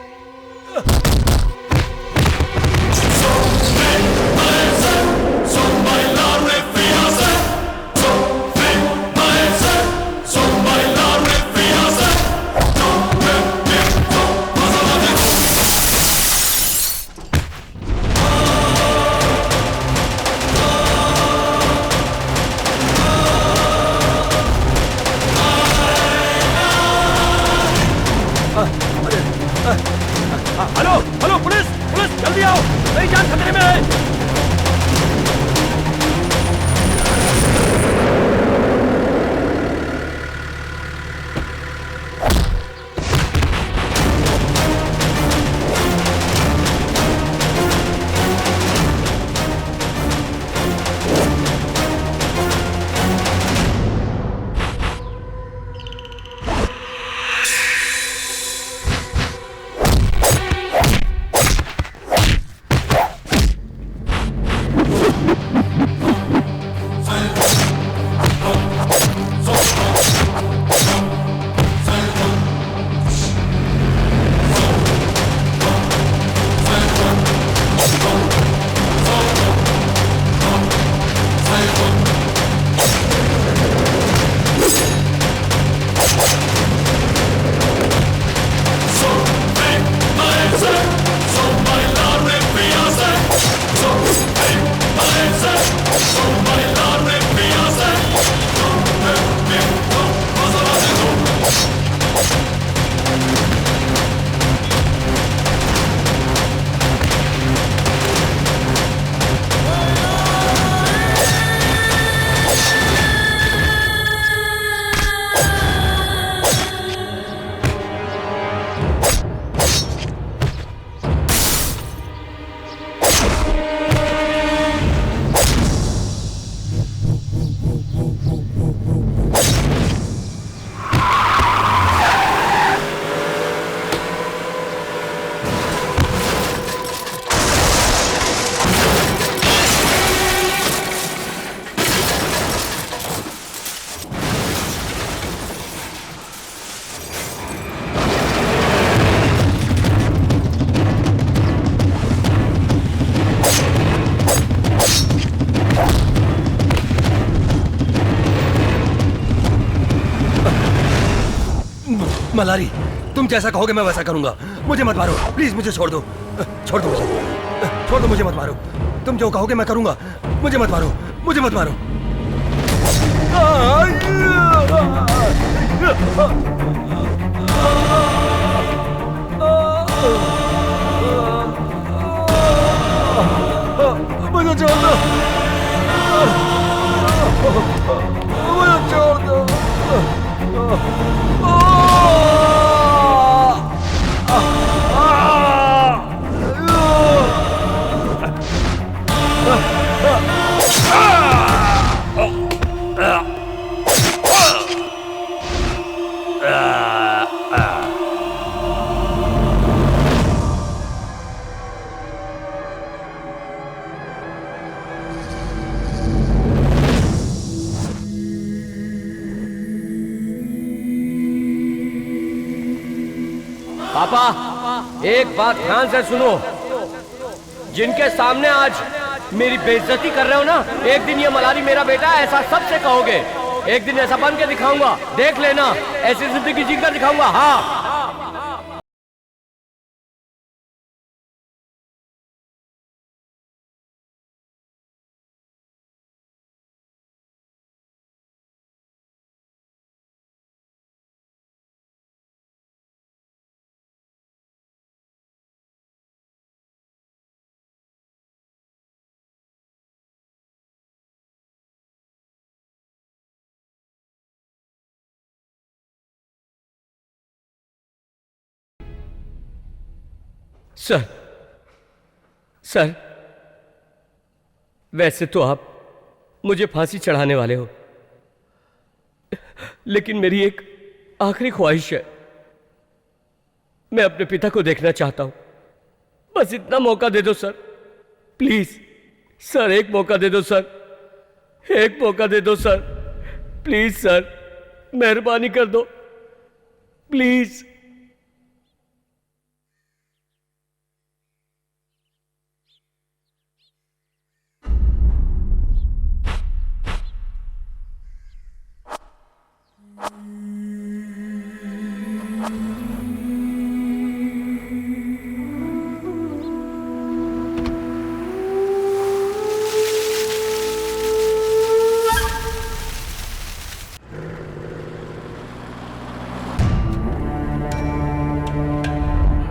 Speaker 14: मलारी, तुम जैसा कहोगे मैं वैसा करूंगा। मुझे मत मारो प्लीज, मुझे छोड़ दो, छोड़ दो मुझे, छोड़ दो मुझे, मत मारो। तुम जो कहोगे मैं करूंगा, मुझे मत मारो, मुझे मत मारो। मुझे छोड़ दो, मुझे छोड़ दो।
Speaker 3: पापा, एक बात ध्यान से सुनो। जिनके सामने आज मेरी बेइज्जती कर रहे हो ना, एक दिन ये मलारी मेरा बेटा है ऐसा सबसे कहोगे। एक दिन ऐसा बन के दिखाऊंगा, देख लेना, ऐसी जिंदगी जीकर दिखाऊंगा। हाँ, सर, सर, वैसे तो आप मुझे फांसी चढ़ाने वाले हो, लेकिन मेरी एक आखिरी ख्वाहिश है। मैं अपने पिता को देखना चाहता हूं। बस इतना मौका दे दो सर, प्लीज सर, एक मौका दे दो सर, एक मौका दे दो सर, प्लीज सर, मेहरबानी कर दो, प्लीज।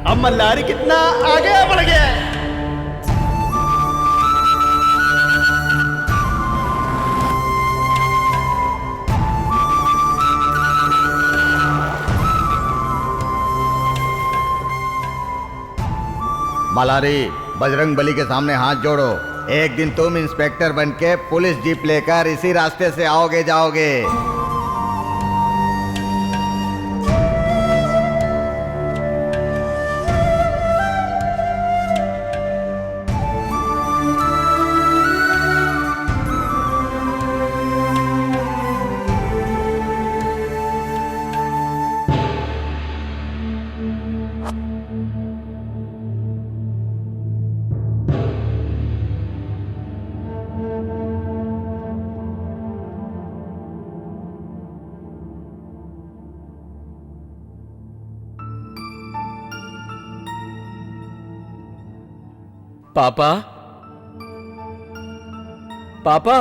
Speaker 8: अब मल्लारी कितना आगे बढ़ गया है।
Speaker 12: मलारी, बजरंग बली के सामने हाथ जोड़ो। एक दिन तुम इंस्पेक्टर बनके पुलिस जीप लेकर इसी रास्ते से आओगे जाओगे।
Speaker 3: पापा, पापा,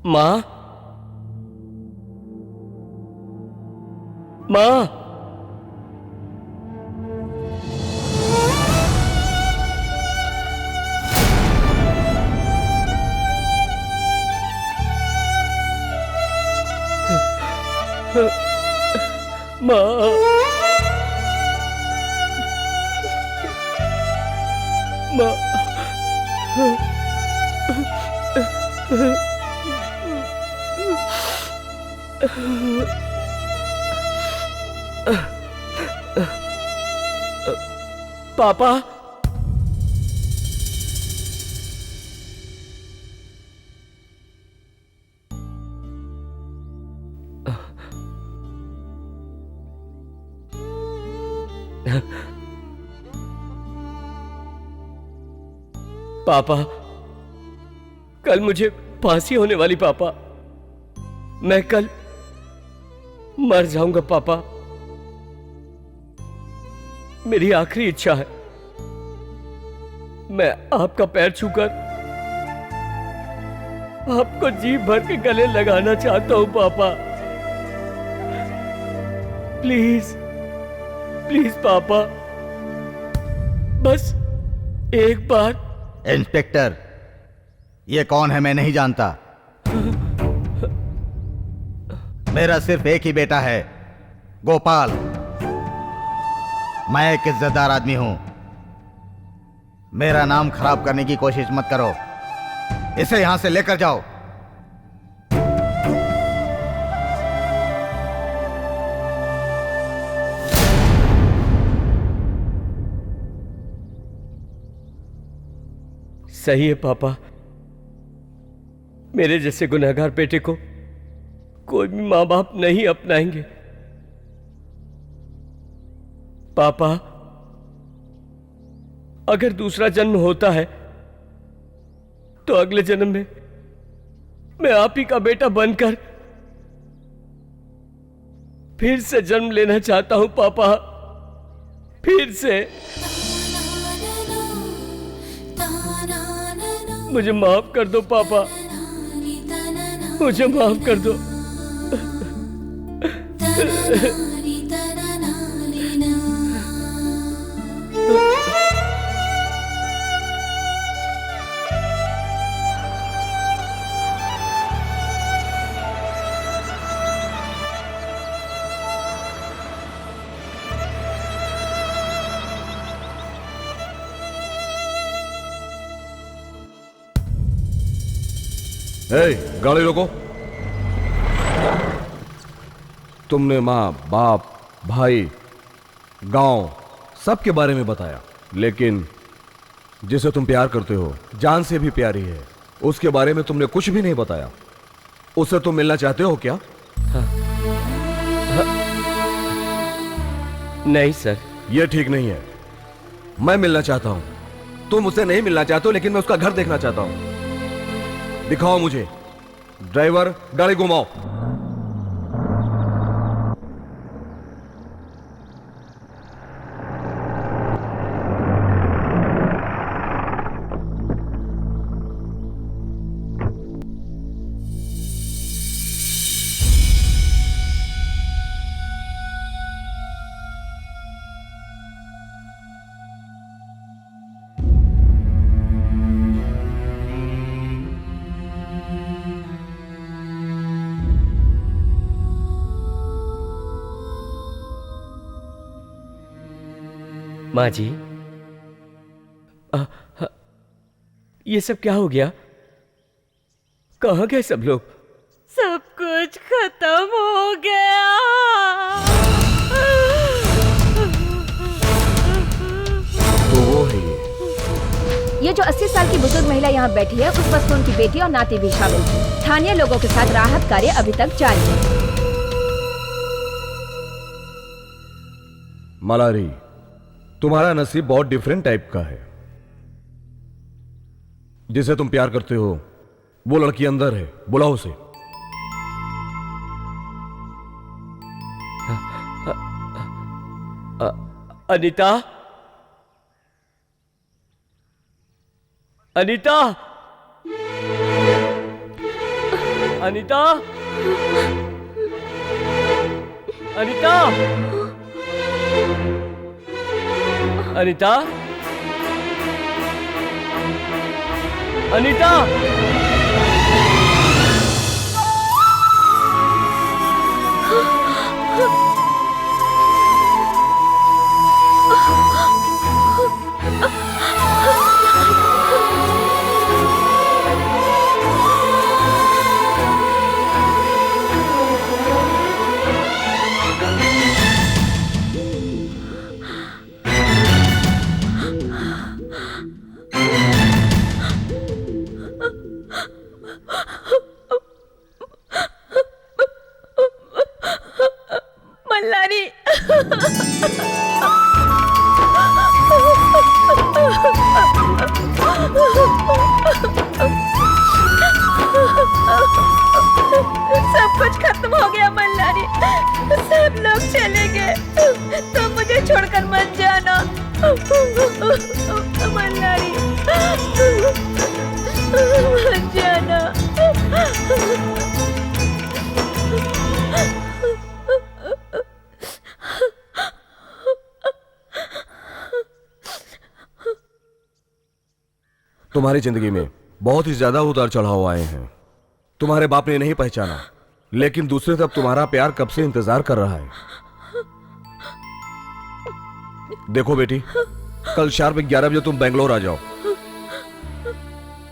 Speaker 3: माँ, माँ, माँ, पापा, पापा, कल मुझे फांसी होने वाली। पापा, मैं कल
Speaker 2: मर जाऊंगा पापा। मेरी आखिरी इच्छा है, मैं आपका पैर छूकर आपको जी भर के गले लगाना चाहता हूं पापा। प्लीज प्लीज पापा, बस एक बार।
Speaker 12: इंस्पेक्टर, ये कौन है मैं नहीं जानता। मेरा सिर्फ एक ही बेटा है, गोपाल। मैं एक इज्जतदार आदमी हूं। मेरा नाम खराब करने की कोशिश मत करो। इसे यहां से लेकर जाओ।
Speaker 2: सही है पापा, मेरे जैसे गुनहगार बेटे को कोई भी मां बाप नहीं अपनाएंगे। पापा, अगर दूसरा जन्म होता है तो अगले जन्म में मैं आप ही का बेटा बनकर फिर से जन्म लेना चाहता हूं पापा, फिर से। मुझे माफ कर दो पापा, मुझे माफ कर दो।
Speaker 9: गाड़ी रोको। तुमने माँ बाप भाई गांव सबके बारे में बताया, लेकिन जिसे तुम प्यार करते हो, जान से भी प्यारी है, उसके बारे में तुमने कुछ भी नहीं बताया। उससे तुम मिलना चाहते हो क्या?
Speaker 2: नहीं सर,
Speaker 9: यह ठीक नहीं है। मैं मिलना चाहता हूं, तुम उससे नहीं मिलना चाहते हो, लेकिन मैं उसका घर देखना चाहता हूं। दिखाओ मुझे। ड्राइवर, गाड़ी घुमाओ।
Speaker 2: माँ जी, ये सब क्या हो गया? कहाँ गए सब लोग?
Speaker 16: सब कुछ खत्म हो गया।
Speaker 9: तो वो है
Speaker 4: ये जो 80 साल की बुजुर्ग महिला यहाँ बैठी है, उस बस में उनकी बेटी और नाती भी शामिल थी। स्थानीय लोगों के साथ राहत कार्य अभी तक जारी है।
Speaker 9: मलारी, तुम्हारा नसीब बहुत डिफरेंट टाइप का है। जिसे तुम प्यार करते हो वो लड़की अंदर है, बुलाओ उसे।
Speaker 2: अनीता, अनीता, अनीता, अनीता, अनीता, अनीता,
Speaker 16: मल्लारी। सब कुछ खत्म हो गया मल्लारी, बच जाना।
Speaker 9: तुम्हारी जिंदगी में बहुत ही ज्यादा उतार चढ़ाव आए हैं। तुम्हारे बाप ने नहीं पहचाना, लेकिन दूसरी तरफ तुम्हारा प्यार कब से इंतजार कर रहा है। देखो बेटी, कल शार्प 11 बजे तुम बेंगलोर आ जाओ।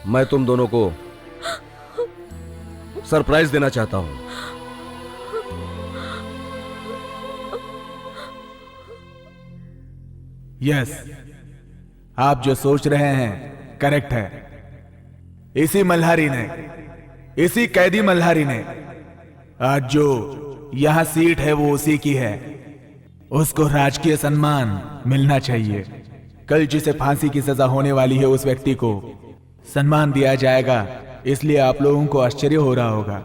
Speaker 9: मैं तुम दोनों को सरप्राइज देना चाहता हूं।
Speaker 1: यस, आप जो सोच रहे हैं करेक्ट है। इसी मल्हारी ने, इसी कैदी मल्हारी ने, आज जो यहां सीट है वो उसी की है। उसको राजकीय सम्मान मिलना चाहिए। कल जिसे फांसी की सजा होने वाली है उस व्यक्ति को सम्मान दिया जाएगा, इसलिए आप लोगों को आश्चर्य हो रहा होगा।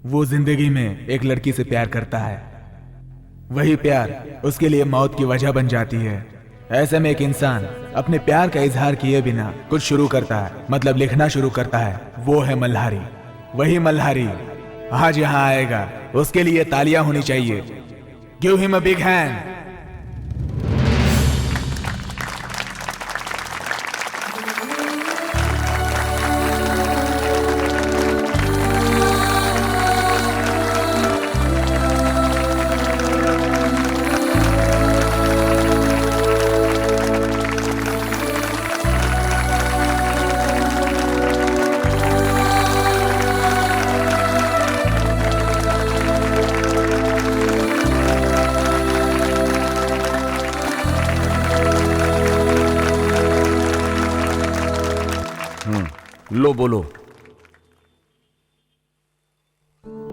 Speaker 1: वो जिंदगी में एक लड़की से प्यार करता है, वही प्यार उसके लिए मौत की वजह बन जाती है। ऐसे में एक इंसान अपने प्यार का इजहार किए बिना कुछ शुरू करता है, मतलब लिखना शुरू करता है। वो है मल्हारी। वही मल्हारी आज यहां आएगा, उसके लिए तालियां होनी चाहिए। Give him a big hand.
Speaker 9: लो बोलो।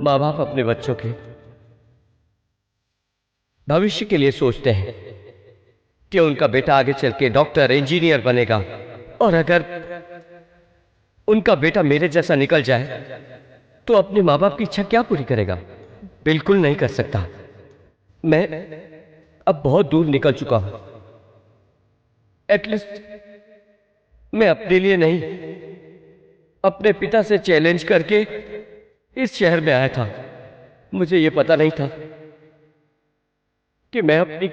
Speaker 3: माँ बाप अपने बच्चों के भविष्य के लिए सोचते हैं कि उनका बेटा आगे चल के डॉक्टर, इंजीनियर बनेगा, और अगर उनका बेटा मेरे जैसा निकल जाए तो अपने माँ बाप की इच्छा क्या पूरी करेगा? बिल्कुल नहीं कर सकता। मैं अब बहुत दूर निकल चुका हूं। एटलीस्ट मैं अपने लिए नहीं, अपने पिता से चैलेंज करके इस शहर में आया था। मुझे यह पता नहीं था कि मैं अपनी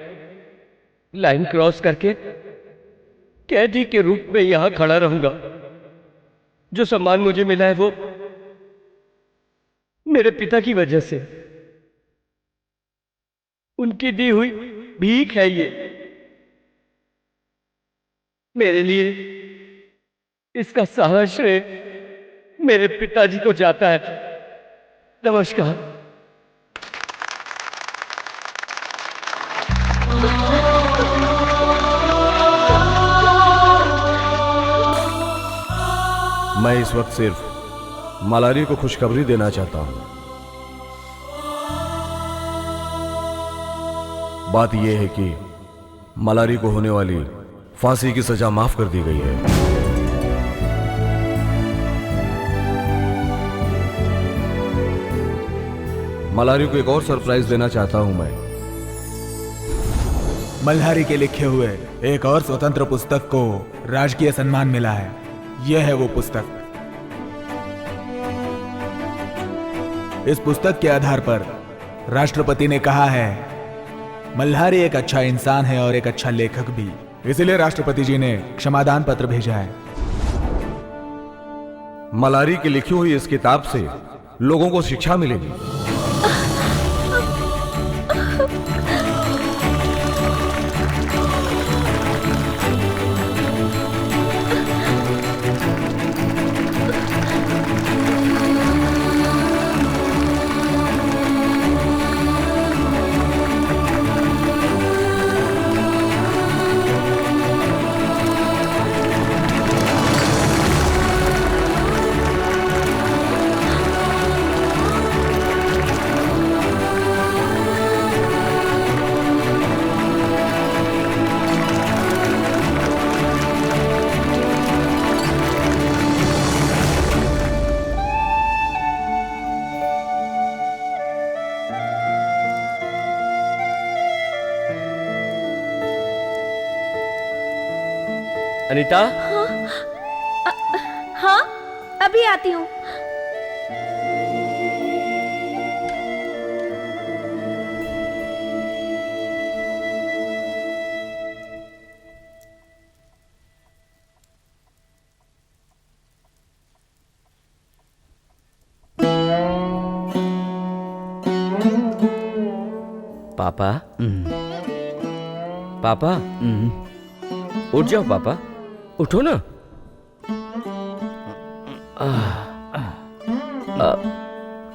Speaker 3: लाइन क्रॉस करके कैदी के रूप में यहां खड़ा रहूंगा। जो सम्मान मुझे मिला है वो मेरे पिता की वजह से, उनकी दी हुई भीख है ये। मेरे लिए इसका सारा श्रेय मेरे पिताजी को जाता है। नमस्कार।
Speaker 9: मैं इस वक्त सिर्फ मल्हारी को खुशखबरी देना चाहता हूं। बात यह है कि मल्हारी को होने वाली फांसी की सजा माफ कर दी गई है। मल्हारी को एक और सरप्राइज देना चाहता हूं मैं।
Speaker 1: मल्हारी के लिखे हुए एक और स्वतंत्र पुस्तक को राजकीय सम्मान मिला है। यह है वो पुस्तक। इस पुस्तक के आधार पर राष्ट्रपति ने कहा है मल्हारी एक अच्छा इंसान है और एक अच्छा लेखक भी, इसलिए राष्ट्रपति जी ने क्षमादान पत्र भेजा है।
Speaker 9: मल्हारी की लिखी हुई इस किताब से लोगों को शिक्षा मिलेगी।
Speaker 3: अनीता,
Speaker 16: अभी आती हूँ।
Speaker 3: पापा पापा उठ जाओ पापा, उठो ना।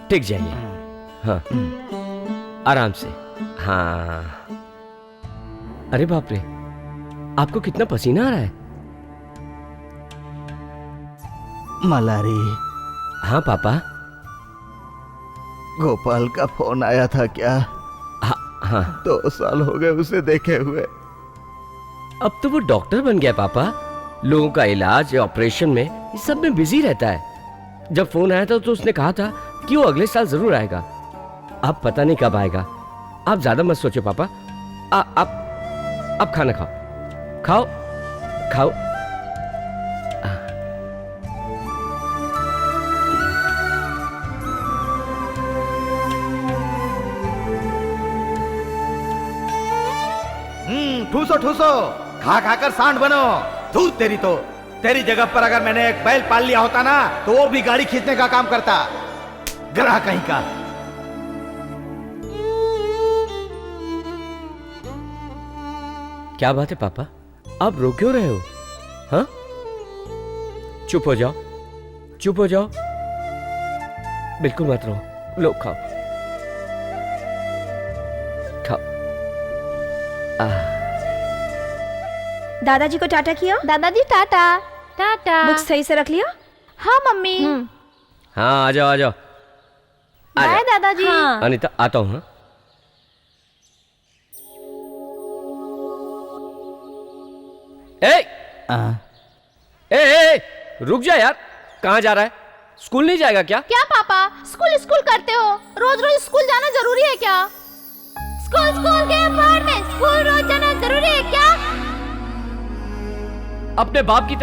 Speaker 3: टिक जाइए, हाँ आराम से, हाँ। अरे बाप रे, आपको कितना पसीना आ रहा है।
Speaker 12: मल्हारी।
Speaker 3: हाँ पापा।
Speaker 12: गोपाल का फोन आया था क्या?
Speaker 3: हाँ
Speaker 12: 2 साल हो गए उसे देखे हुए।
Speaker 3: अब तो वो डॉक्टर बन गया पापा, लोगों का इलाज ऑपरेशन में इस सब में बिजी रहता है। जब फोन आया था तो उसने कहा था कि वो अगले साल जरूर आएगा। अब पता नहीं कब आएगा। आप ज्यादा मत सोचो पापा। आप खाना खाओ, खाओ खाओ।
Speaker 12: ठूसो ठूसो, खा खाकर सांड बनो। धूत तेरी तो। तेरी जगह पर अगर मैंने एक बैल पाल लिया होता ना तो वो भी गाड़ी खींचने का काम करता। ग्रह कहीं का।
Speaker 3: क्या बात है पापा, आप रो क्यों रहे हो? हाँ चुप हो जाओ, चुप हो जाओ, बिल्कुल मत रो। लो खाओ खाओ।
Speaker 16: दादाजी को टाटा किया?
Speaker 5: दादाजी टाटा। टाटा।
Speaker 16: बुक्स सही से रख लिया?
Speaker 5: हाँ मम्मी।
Speaker 3: हाँ आ जाओ आ जाओ।
Speaker 5: बाय दादाजी।
Speaker 16: हाँ।
Speaker 3: अनीता आता हूँ। ए, रुक जा यार, कहाँ जा रहा है? स्कूल नहीं जाएगा क्या?
Speaker 5: क्या पापा, स्कूल स्कूल करते हो? रोज रोज स्कूल जाना जरूरी है क्या? स्कूल स्कूल के पढ़ने, स्कूल रोज जाना जरूरी है क्या?
Speaker 3: अपने बाप की